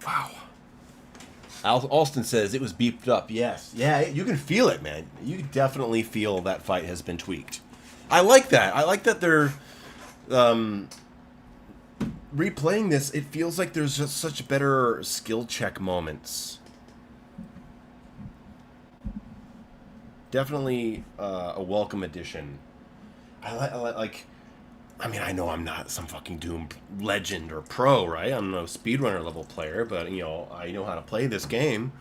Wow. Alston says it was beefed up. Yes. Yeah, you can feel it, man. You definitely feel that fight has been tweaked. I like that. I like that they're replaying this. It feels like there's just such better skill check moments. Definitely a welcome addition. I mean, I know I'm not some fucking Doom legend or pro, right? I'm no speedrunner level player, but, you know, I know how to play this game.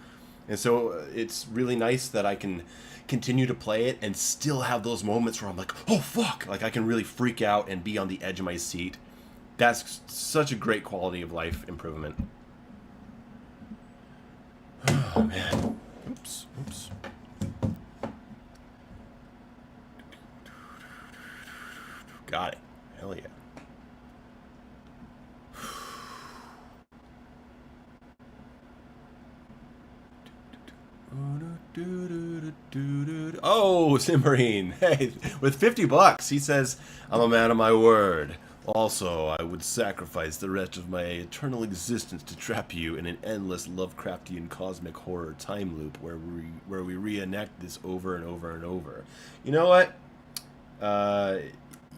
And so it's really nice that I can continue to play it and still have those moments where I'm like, oh, fuck! Like, I can really freak out and be on the edge of my seat. That's such a great quality of life improvement. Oh, man. Oops. Oops. Got it. Hell yeah. Oh, Simmarine. Hey, with $50, he says, I'm a man of my word. Also, I would sacrifice the rest of my eternal existence to trap you in an endless Lovecraftian cosmic horror time loop where we reenact this over and over and over. You know what?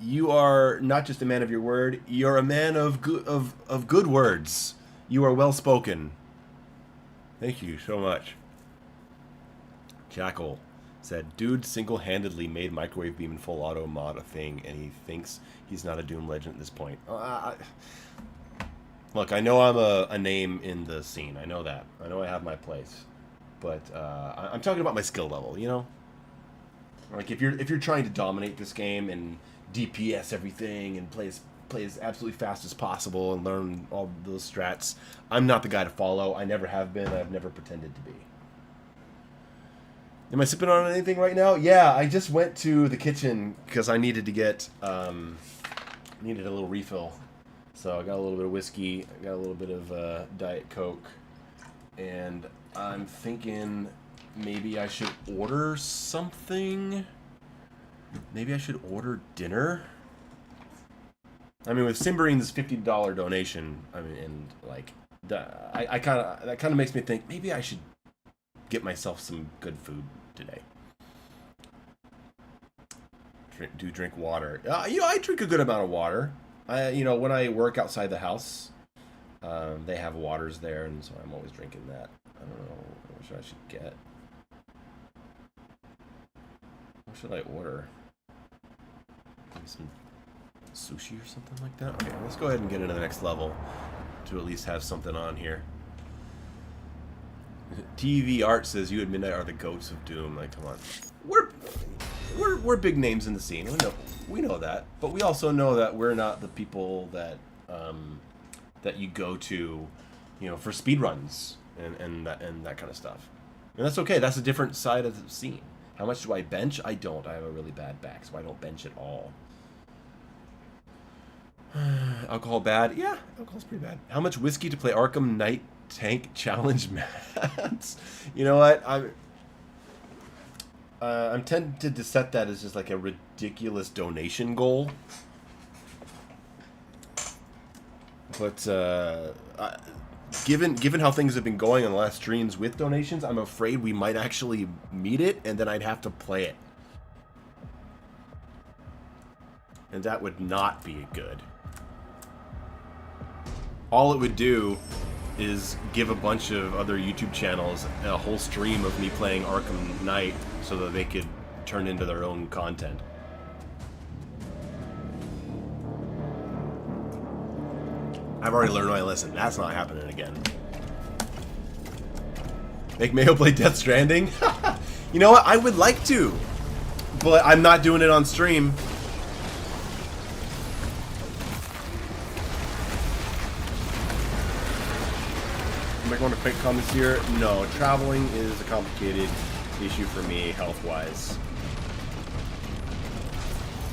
You are not just a man of your word. You're a man of good words. You are well spoken. Thank you so much. Jackal said, dude single-handedly made microwave beam and full auto mod a thing, and he thinks he's not a Doom legend at this point. Look, I know I'm a name in the scene. I know that. I know I have my place. But I'm talking about my skill level, you know? Like, if you're trying to dominate this game and DPS everything and play as absolutely fast as possible and learn all those strats, I'm not the guy to follow. I never have been. I've never pretended to be. Am I sipping on anything right now? Yeah, I just went to the kitchen because I needed to get needed a little refill. So I got a little bit of whiskey, I got a little bit of Diet Coke, and I'm thinking maybe I should order something. Maybe I should order dinner. I mean, with Simberine's $50 donation, I mean, and like that kind of makes me think maybe I should get myself some good food today. Drink water. You know, I drink a good amount of water. You know, when I work outside the house, they have waters there, and so I'm always drinking that. I don't know what I should get. What should I order? Maybe some sushi or something like that? Okay, let's go ahead and get into the next level to at least have something on here. TV Art says you and Midnight are the goats of Doom. Like, come on, we're big names in the scene. We know that, but we also know that we're not the people that that you go to, you know, for speed runs and that kind of stuff. And that's okay. That's a different side of the scene. How much do I bench? I don't. I have a really bad back, so I don't bench at all. Alcohol bad? Yeah, alcohol's pretty bad. How much whiskey to play Arkham Knight Tank Challenge maps? You know what? I'm tempted to set that as just like a ridiculous donation goal. But given how things have been going on the last streams with donations, I'm afraid we might actually meet it, and then I'd have to play it. And that would not be good. All it would do is give a bunch of other YouTube channels a whole stream of me playing Arkham Knight so that they could turn into their own content. I've already learned my lesson. That's not happening again. Make Mayo play Death Stranding? You know what? I would like to, but I'm not doing it on stream. Am I going to QuakeCon this year? No, traveling is a complicated issue for me, health-wise.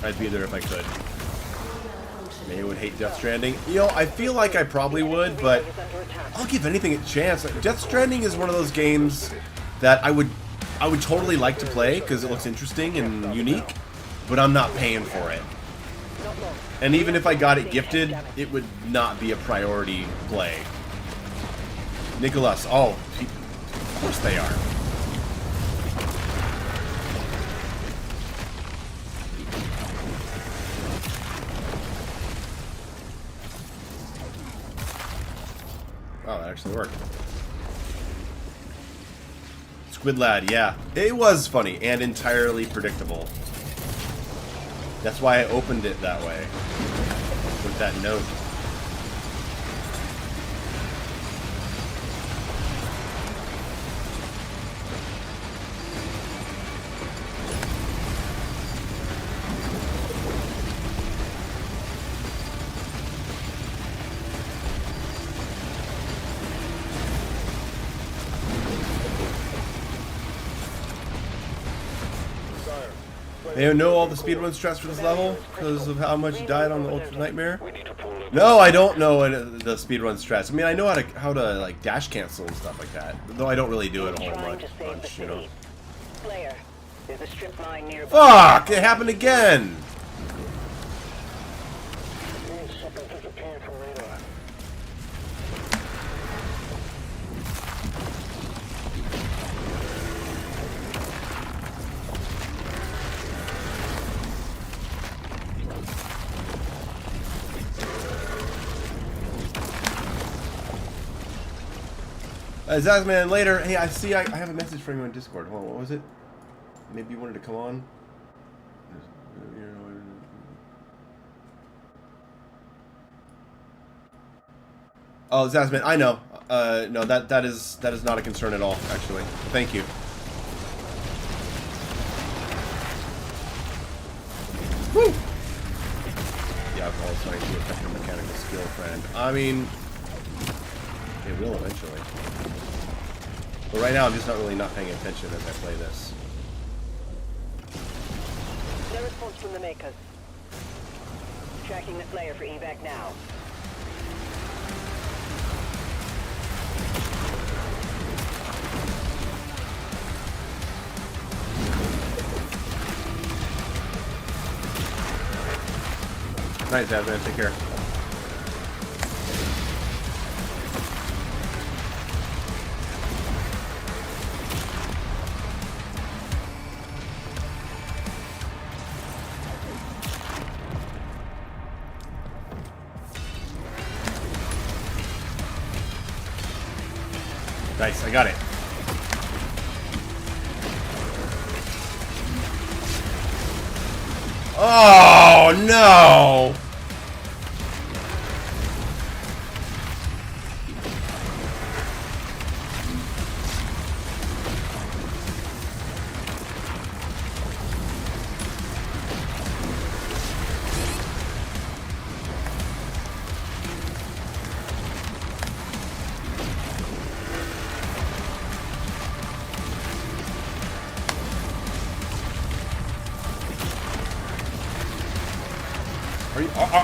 I'd be there if I could. Maybe I would hate Death Stranding. You know, I feel like I probably would, but I'll give anything a chance. Death Stranding is one of those games that I would totally like to play because it looks interesting and unique, but I'm not paying for it. And even if I got it gifted, it would not be a priority play. Nicholas, oh, of course they are. Oh, that actually worked. Squid Lad, yeah. It was funny and entirely predictable. That's why I opened it that way. With that note. They know all the speedrun strats for this level because of how much you died on the Ultra Nightmare. We need to pull them. No, I don't know the speedrun strats. I mean, I know how to like dash cancel and stuff like that. Though I don't really do it a whole Trying to save the bunch, you know. city. Slayer, there's a strip mine nearby. Fuck! It happened again. Something disappeared from radar. Zazman, later. Hey, I see. I have a message from you on Discord. Hold on, what was it? Maybe you wanted to come on. Oh, Zazman, I know. No, that is not a concern at all. Actually, thank you. Woo! The alcohol is starting to affect your mechanical skill, friend. I mean, it will eventually. But right now, I'm just not really not paying attention as I play this. No response from the makers. Tracking the Slayer for evac now. Nice, Adman. Take care. Nice, I got it. Oh no!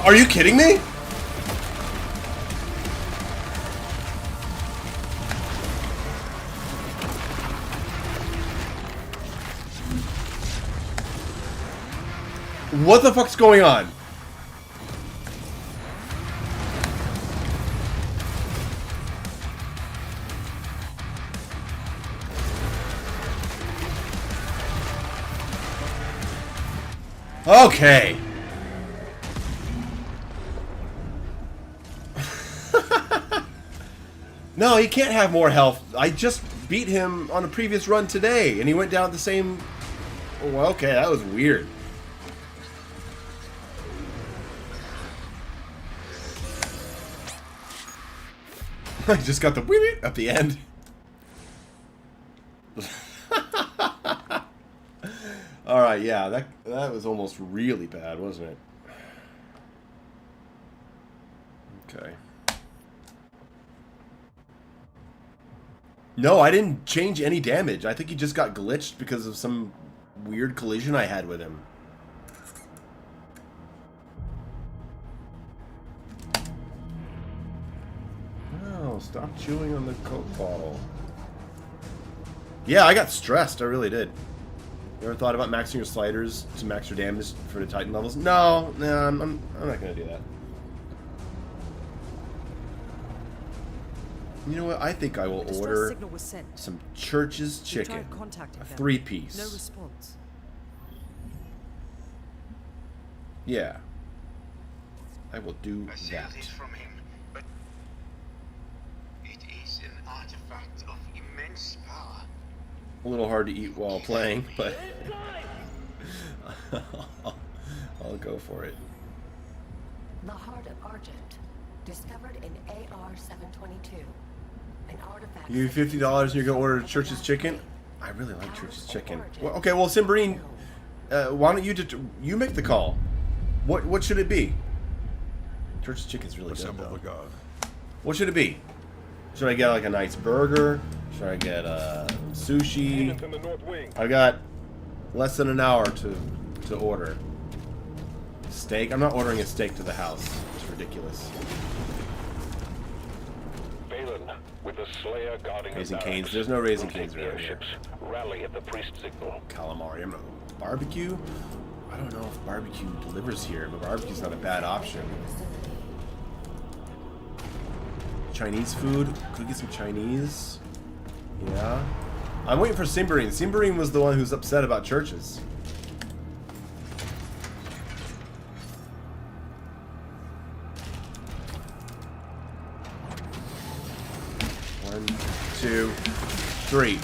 Are you kidding me? What the fuck's going on? Okay. No, he can't have more health. I just beat him on a previous run today, and he went down at the same... Oh, okay, that was weird. I just got the wee at the end. Alright, yeah, that was almost really bad, wasn't it? Okay. No, I didn't change any damage. I think he just got glitched because of some weird collision I had with him. Oh, stop chewing on the Coke bottle. Yeah, I got stressed. I really did. You ever thought about maxing your sliders to max your damage for the Titan levels? No, I'm not going to do that. You know what? I think I will order some Church's chicken, a 3-piece. No response. Yeah, I will do I see that. this from him, but it is an artifact of immense power. A little hard to eat while playing, but I'll go for it. The Heart of Argent, discovered in AR-722. An artifact. You give $50 and you're gonna order Church's chicken? I really like Church's chicken. Well, okay, well, Simbrine, why don't you make the call? What should it be? Church's chicken's really good, though. What should it be? Should I get like a nice burger? Should I get sushi? In the north wing. I got less than an hour to to order. Steak? I'm not ordering a steak to the house. It's ridiculous. Balin, with the Slayer guarding Raising the Cane's. barracks, There's no Raising rotate Cane's the around here. airships. Rally at the priest signal. Calamari. I'm not. Barbecue? I don't know if barbecue delivers here, but barbecue's not a bad option. Chinese food? Could we get some Chinese? Yeah. I'm waiting for Simberine. Simberine was the one who's upset about churches. One, two, three.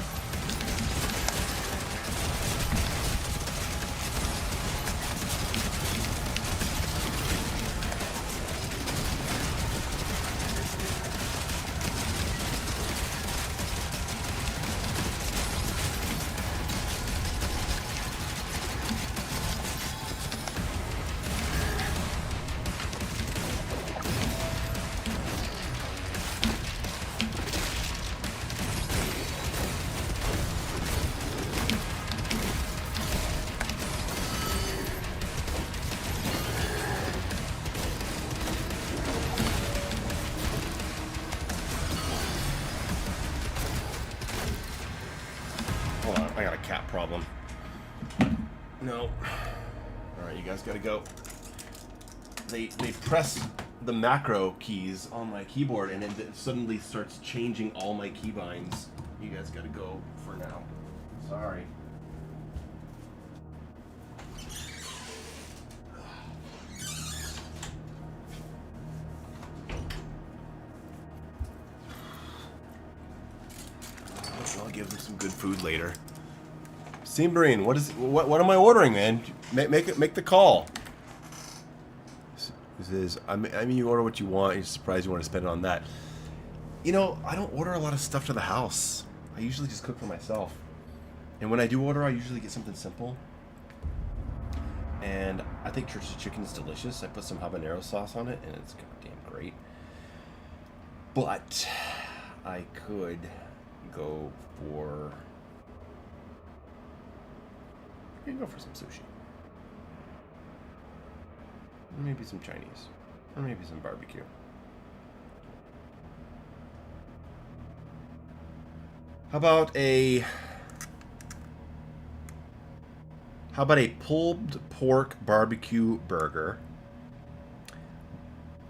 Hold on, I got a cat problem. No. Alright, you guys gotta go. They press the macro keys on my keyboard and it suddenly starts changing all my keybinds. You guys gotta go for now. Sorry. I'll give them some good food later. Simbrine, what am I ordering, man? Make the call. This is I mean you order what you want. You're surprised you want to spend it on that. You know, I don't order a lot of stuff to the house. I usually just cook for myself. And when I do order, I usually get something simple. And I think Church's chicken is delicious. I put some habanero sauce on it, and it's goddamn great. But I could go for... I can go for some sushi. Or maybe some Chinese. Or maybe some barbecue. How about a pulled pork barbecue burger?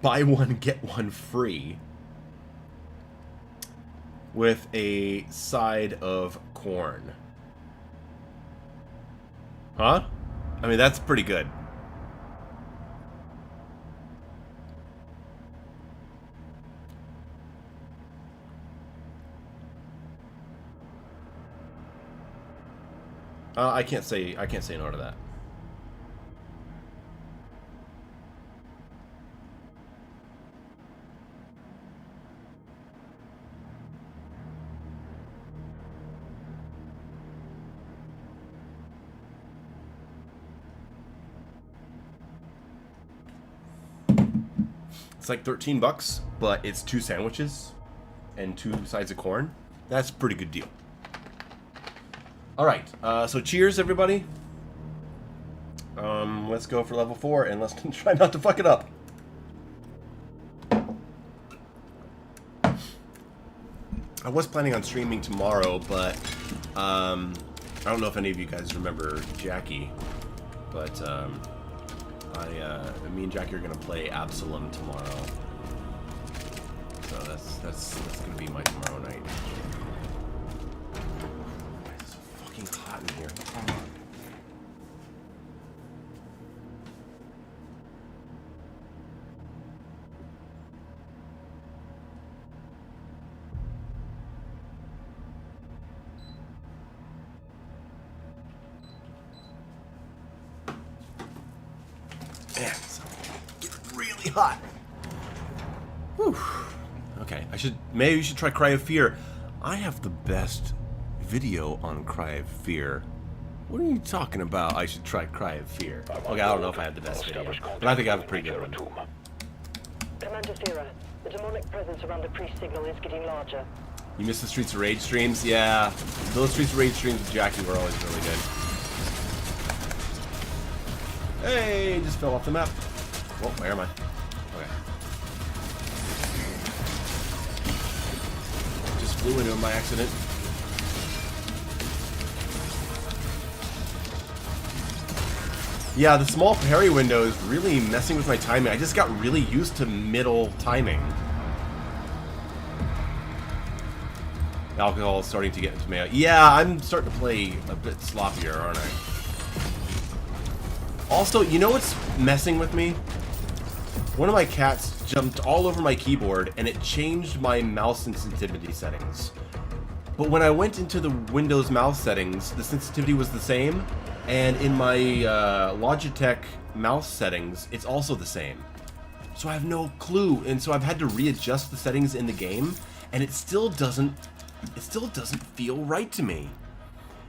Buy one, get one free. With a side of corn. Huh? I mean, that's pretty good. I can't say no to that. It's like $13, but it's 2 sandwiches and 2 sides of corn. That's a pretty good deal. All right, so cheers, everybody. Let's go for level 4, and let's try not to fuck it up. I was planning on streaming tomorrow, but I don't know if any of you guys remember Jackie, but me and Jackie are gonna play Absalom tomorrow, so that's gonna be my tomorrow night. It's so fucking hot in here. Come on. Man, it's getting really hot. Whew. Okay, maybe you should try Cry of Fear. I have the best video on Cry of Fear. What are you talking about? I should try Cry of Fear. Okay, I don't know if I have the best video, but I think I have a pretty good one. Commander Sierra, the demonic presence around the priest signal is getting larger. You missed the Streets of Rage streams? Yeah, those Streets of Rage streams with Jackie were always really good. Hey, just fell off the map. Oh, where am I? Okay. Just flew into him by accident. Yeah, the small parry window is really messing with my timing. I just got really used to middle timing. Alcohol is starting to get into Mayo. Yeah, I'm starting to play a bit sloppier, aren't I? Also, you know what's messing with me? One of my cats jumped all over my keyboard and it changed my mouse sensitivity settings. But when I went into the Windows mouse settings, the sensitivity was the same. And in my Logitech mouse settings, it's also the same. So I have no clue. And so I've had to readjust the settings in the game. And it still doesn't feel right to me.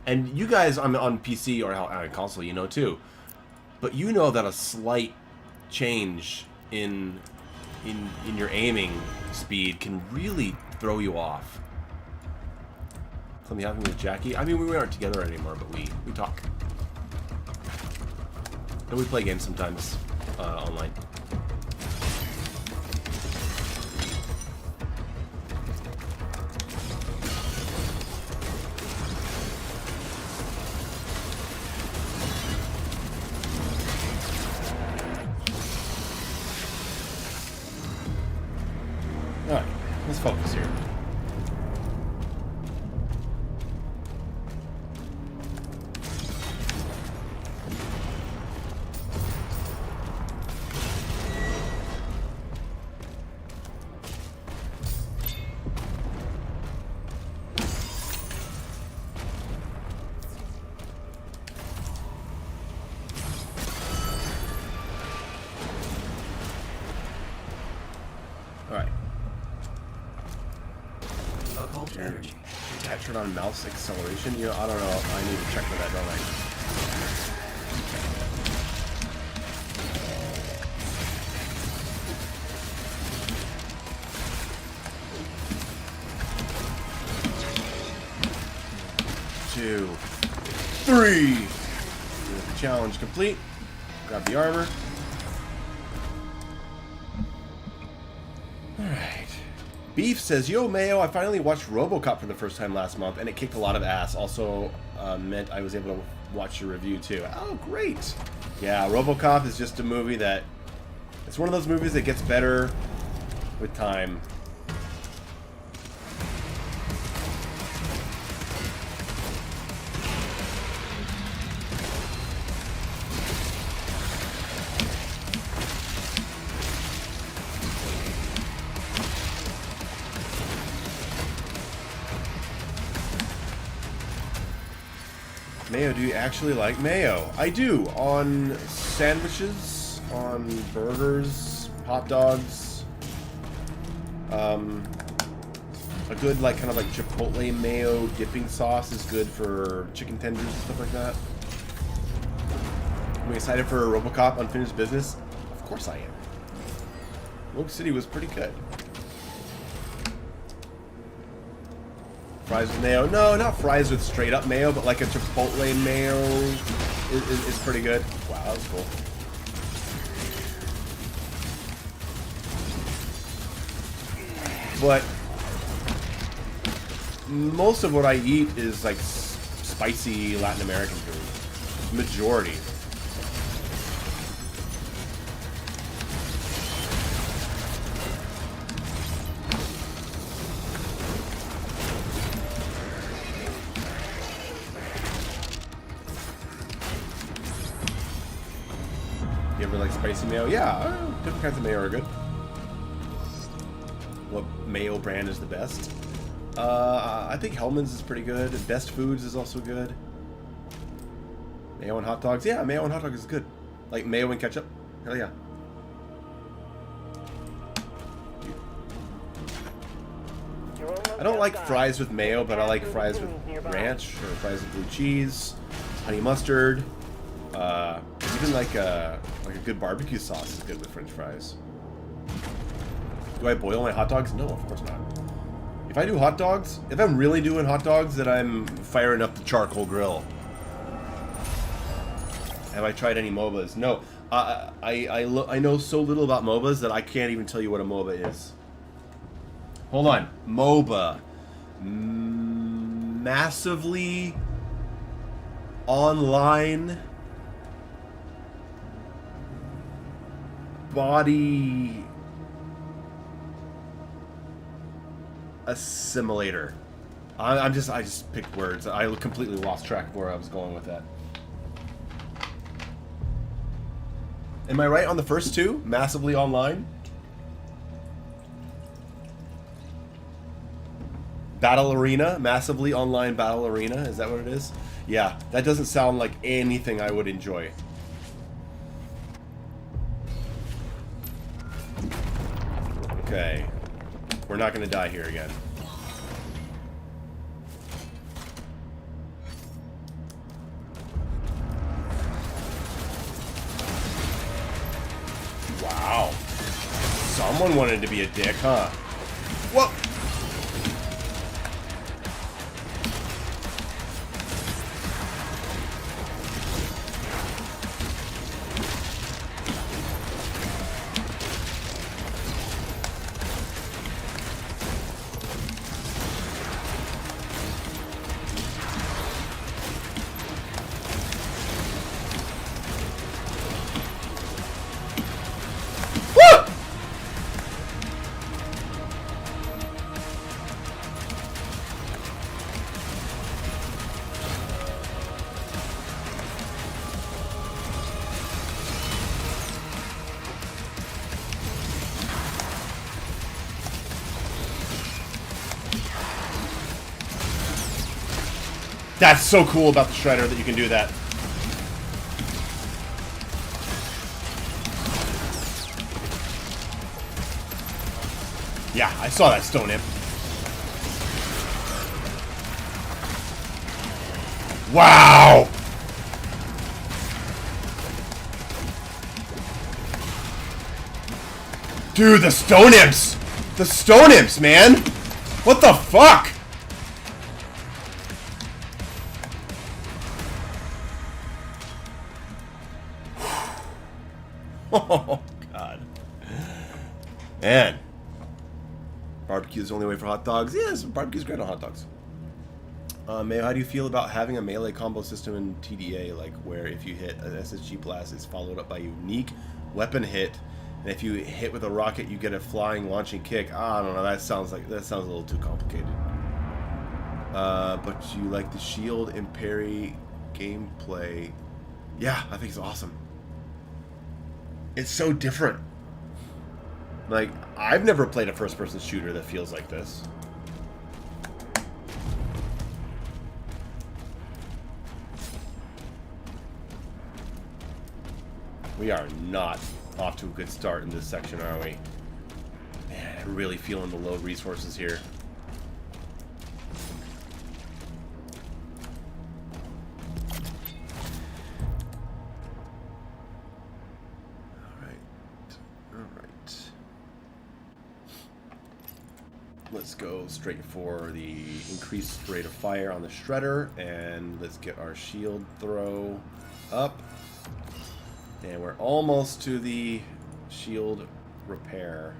And you guys on PC or on console, you know too. But you know that a slight change in your aiming speed can really throw you off. Something happened with Jackie. I mean, we aren't together anymore, but we talk. And we play games sometimes online. Alright, let's focus here. Alright. Occult energy. Did I turn on mouse acceleration? You know, I don't know. I need to check for that, don't I? Two, three. The challenge complete. Grab the armor. Alright. Beef says, yo, Mayo, I finally watched RoboCop for the first time last month, and it kicked a lot of ass. Also meant I was able to watch your review, too. Oh, great. Yeah, RoboCop is just a movie that... It's one of those movies that gets better with time. Mayo, do you actually like mayo? I do. On sandwiches, on burgers, hot dogs. A good, like, kind of like Chipotle mayo dipping sauce is good for chicken tenders and stuff like that. Am I excited for RoboCop Unfinished Business? Of course I am. Rogue City was pretty good. Fries with mayo? No, not fries with straight up mayo, but like a Chipotle mayo is pretty good. Wow, that was cool. But most of what I eat is like spicy Latin American food. Majority. You ever like spicy mayo? Yeah, different kinds of mayo are good. What mayo brand is the best? I think Hellman's is pretty good. Best Foods is also good. Mayo and hot dogs? Yeah, mayo and hot dogs is good. Like mayo and ketchup? Hell yeah. I don't like fries with mayo, but I like fries with ranch or fries with blue cheese, honey mustard. Even like a good barbecue sauce is good with French fries. Do I boil my hot dogs? No, of course not. If I do hot dogs, if I'm really doing hot dogs, then I'm firing up the charcoal grill Have I tried any MOBAs? No. I know so little about MOBAs that I can't even tell you what a MOBA is. Hold on. MOBA. Massively online body assimilator. I just picked words. I completely lost track of where I was going with that. Am I right on the first two? Massively online? Battle Arena? Massively online Battle Arena? Is that what it is? Yeah, that doesn't sound like anything I would enjoy. Okay. We're not going to die here again. Wow. Someone wanted to be a dick, huh? Whoa! That's so cool about the Shredder that you can do that. Yeah, I saw that stone imp. Wow! Dude, the stone imps! The stone imps, man! What the fuck? Oh, God. Man. Barbecue is the only way for hot dogs? Yes, barbecue's great on hot dogs. Mayo, how do you feel about having a melee combo system in TDA, like where if you hit an SSG blast, it's followed up by a unique weapon hit, and if you hit with a rocket, you get a flying launching kick? I don't know. That sounds a little too complicated. But you like the shield and parry gameplay? Yeah, I think it's awesome. It's so different. Like, I've never played a first-person shooter that feels like this. We are not off to a good start in this section, are we? Man, I'm really feeling the low resources here. Let's go straight for the increased rate of fire on the Shredder, and let's get our shield throw up. And we're almost to the shield repair.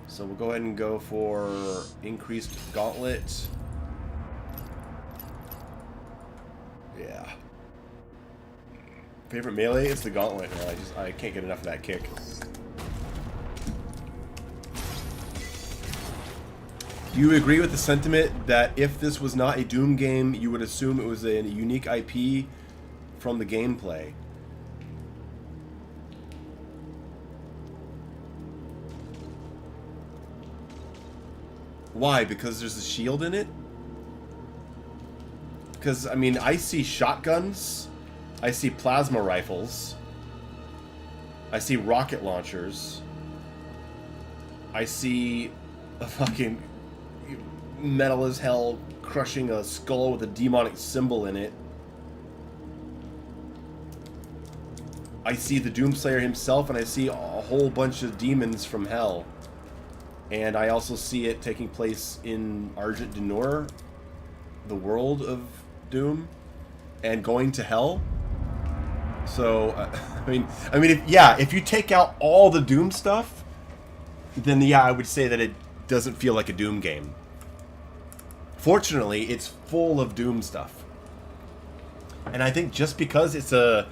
So we'll go ahead and go for increased gauntlet. Yeah. Favorite melee? It's the gauntlet. I can't get enough of that kick. Do you agree with the sentiment that if this was not a Doom game, you would assume it was a unique IP from the gameplay? Why? Because there's a shield in it? Because, I mean, I see shotguns, I see plasma rifles, I see rocket launchers, I see a fucking metal as hell crushing a skull with a demonic symbol in it. I see the Doomslayer himself, and I see a whole bunch of demons from hell. And I also see it taking place in Argent du Nord, the world of Doom, and going to hell. So, if you take out all the Doom stuff, then yeah, I would say that it doesn't feel like a Doom game. Fortunately, it's full of Doom stuff. And I think just because it's a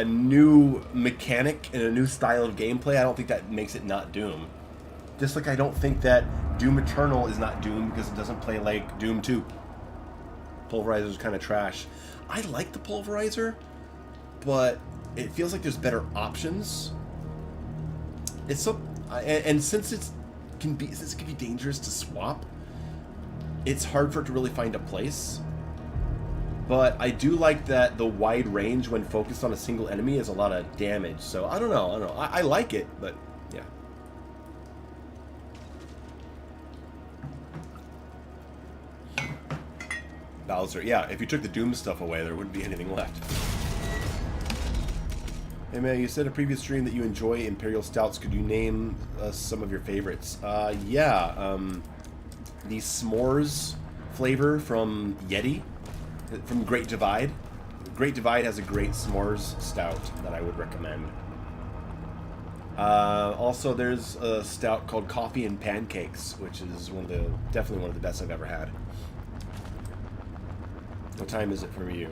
new mechanic and a new style of gameplay, I don't think that makes it not Doom. Just like I don't think that Doom Eternal is not Doom because it doesn't play like Doom 2. Pulverizer is kind of trash. I like the Pulverizer, but it feels like there's better options. It's so, and since it can be dangerous to swap, it's hard for it to really find a place. But I do like that the wide range when focused on a single enemy is a lot of damage. So I don't know. I like it, but yeah. Bowser, yeah, if you took the Doom stuff away, there wouldn't be anything left. Hey man, you said in a previous stream that you enjoy Imperial Stouts. Could you name some of your favorites? Yeah, the s'mores flavor from Yeti, from Great Divide. Great Divide has a great s'mores stout that I would recommend. Also, there's a stout called Coffee and Pancakes, which is definitely one of the best I've ever had. What time is it for you?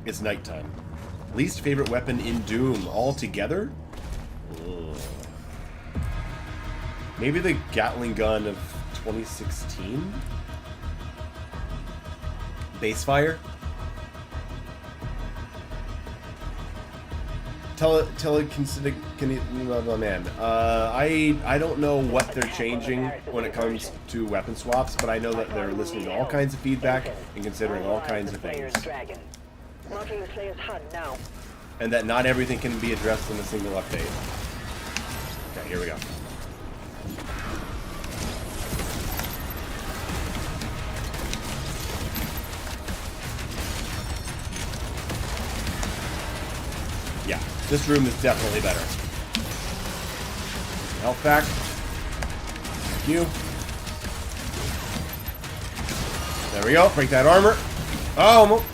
It's nighttime. Least favorite weapon in Doom altogether? Ugh. Maybe the Gatling gun of 2016? Basefire? Oh man. I don't know what they're changing when it comes to weapon swaps, but I know that they're listening to all kinds of feedback and considering all kinds of things. And that not everything can be addressed in a single update. Okay, here we go. Yeah, this room is definitely better. Health back. Thank you. There we go. Break that armor. Oh, almost.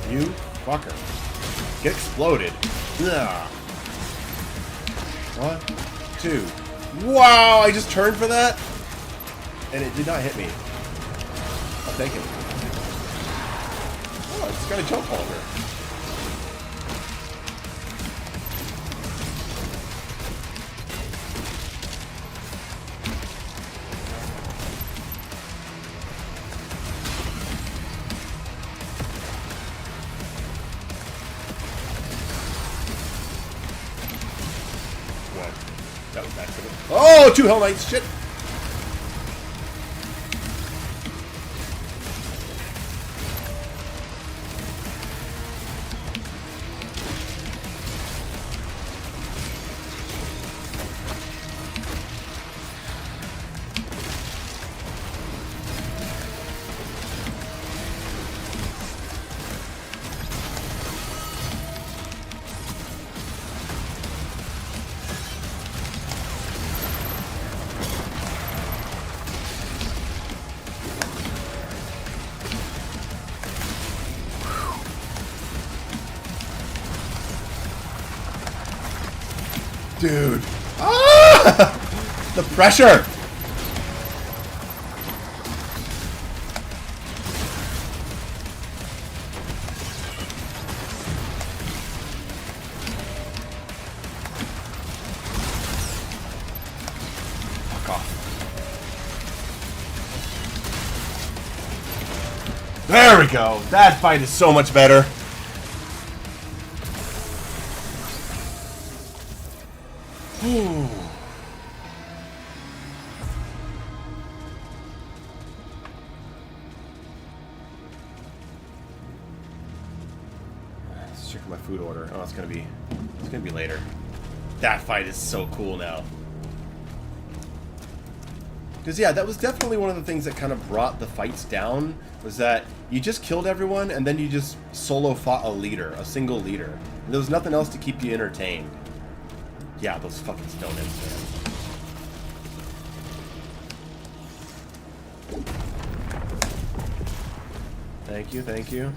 You fucker. Get exploded. Ugh. 1, 2. Wow, I just turned for that? And it did not hit me. I'll take it. Oh, it's got a jump halter. Oh, 2 Hell Knights, shit! Dude. Ah! The pressure! Fuck off. There we go. That fight is so much better. Let's check my food order. Oh, it's gonna be later. That fight is so cool now. Because yeah, that was definitely one of the things that kind of brought the fights down, was that you just killed everyone and then you just solo fought a leader, a single leader. And there was nothing else to keep you entertained. Yeah, those fucking stone ends, man. Thank you, thank you.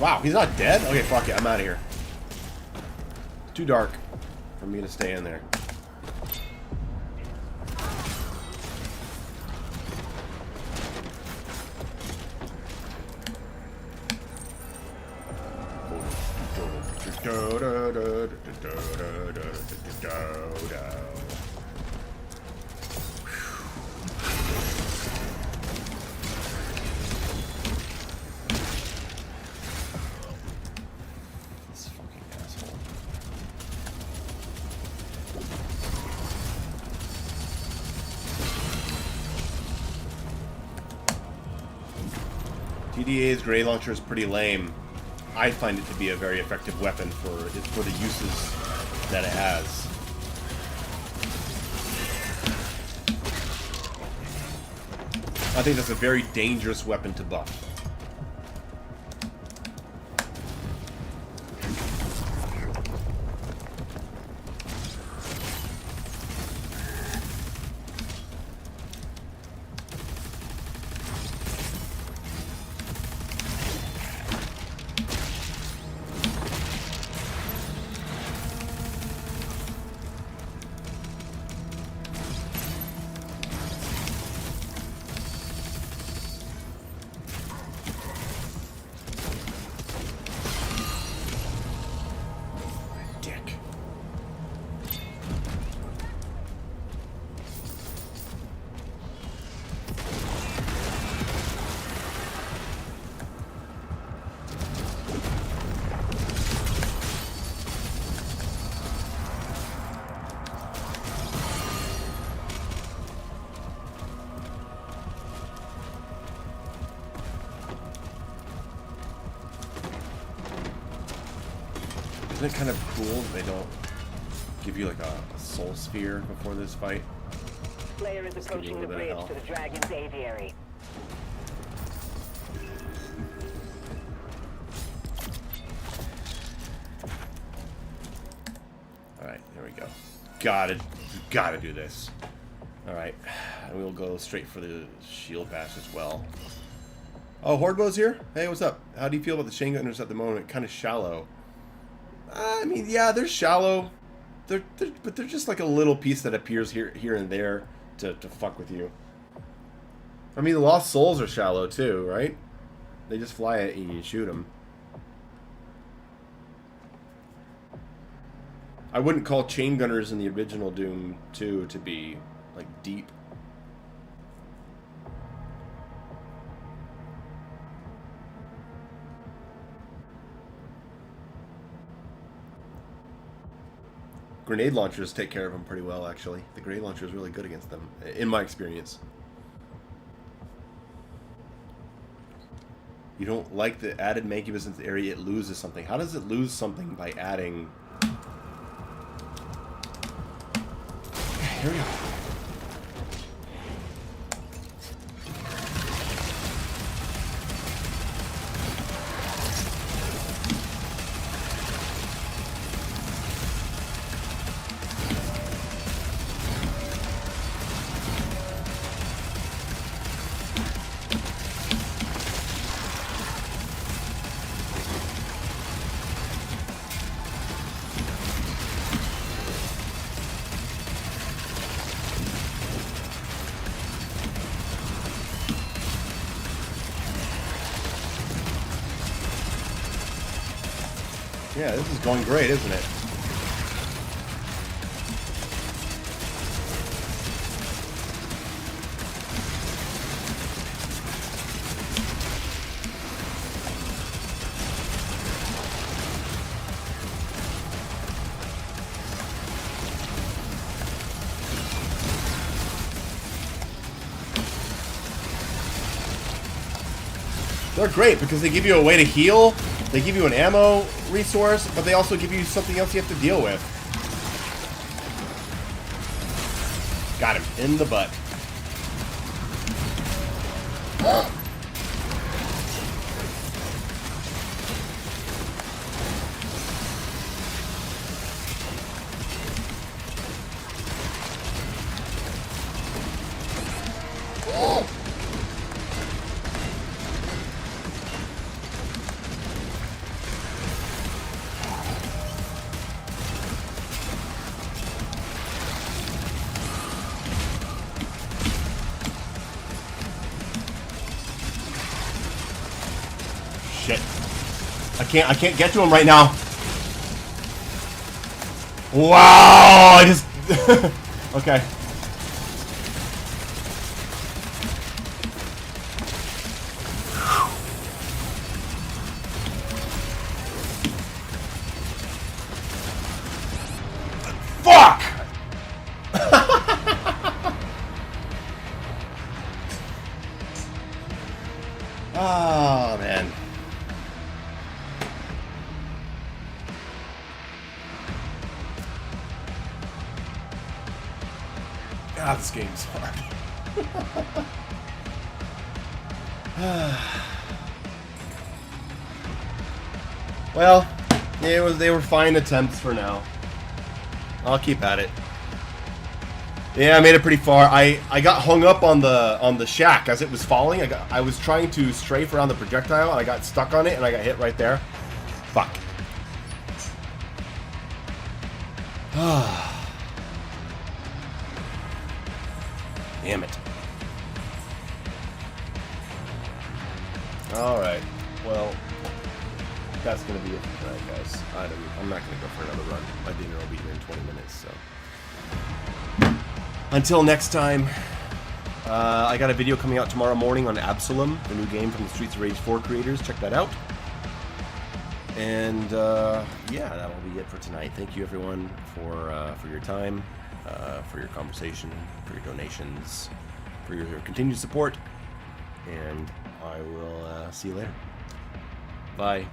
Wow, he's not dead? Okay, fuck it, I'm out of here. It's too dark for me to stay in there. This fucking asshole. TDA's grenade launcher is pretty lame. I find it to be a very effective weapon for the uses that it has. I think that's a very dangerous weapon to buff. Isn't it kind of cool that they don't give you like a soul sphere before this fight? Player is approaching the bridge to the Dragon's aviary. Alright, there we go. Gotta do this. Alright, and we'll go straight for the shield bash as well. Oh, Hordebo's here? Hey, what's up? How do you feel about the chain gunners at the moment? Kind of shallow. I mean, yeah, they're shallow. But they're just like a little piece that appears here and there to fuck with you. I mean, the Lost Souls are shallow too, right? They just fly at you and you shoot them. I wouldn't call chain gunners in the original Doom 2 to be like deep. Grenade launchers take care of them pretty well, actually. The grenade launcher is really good against them, in my experience. You don't like the added Mancubus into the area, it loses something. How does it lose something by adding... Here we go. Yeah, this is going great, isn't it? They're great because they give you a way to heal, they give you an ammo resource, but they also give you something else you have to deal with. Got him in the butt. shit. I can't get to him right now. Wow, I just okay. Fuck! Oh, man. God, this game's hard. Well, they were fine attempts for now. I'll keep at it. Yeah, I made it pretty far. I got hung up on the shack as it was falling. I was trying to strafe around the projectile and I got stuck on it and I got hit right there. Fuck. Damn it. Alright. Well, that's going to be it for tonight, guys. I'm not going to go for another run. My dinner will be here in 20 minutes, so. Until next time, I got a video coming out tomorrow morning on Absalom, the new game from the Streets of Rage 4 creators. Check that out. And, yeah, that'll be it for tonight. Thank you, everyone, for your time, for your conversation, for your donations, for your continued support. And I will see you later. Bye.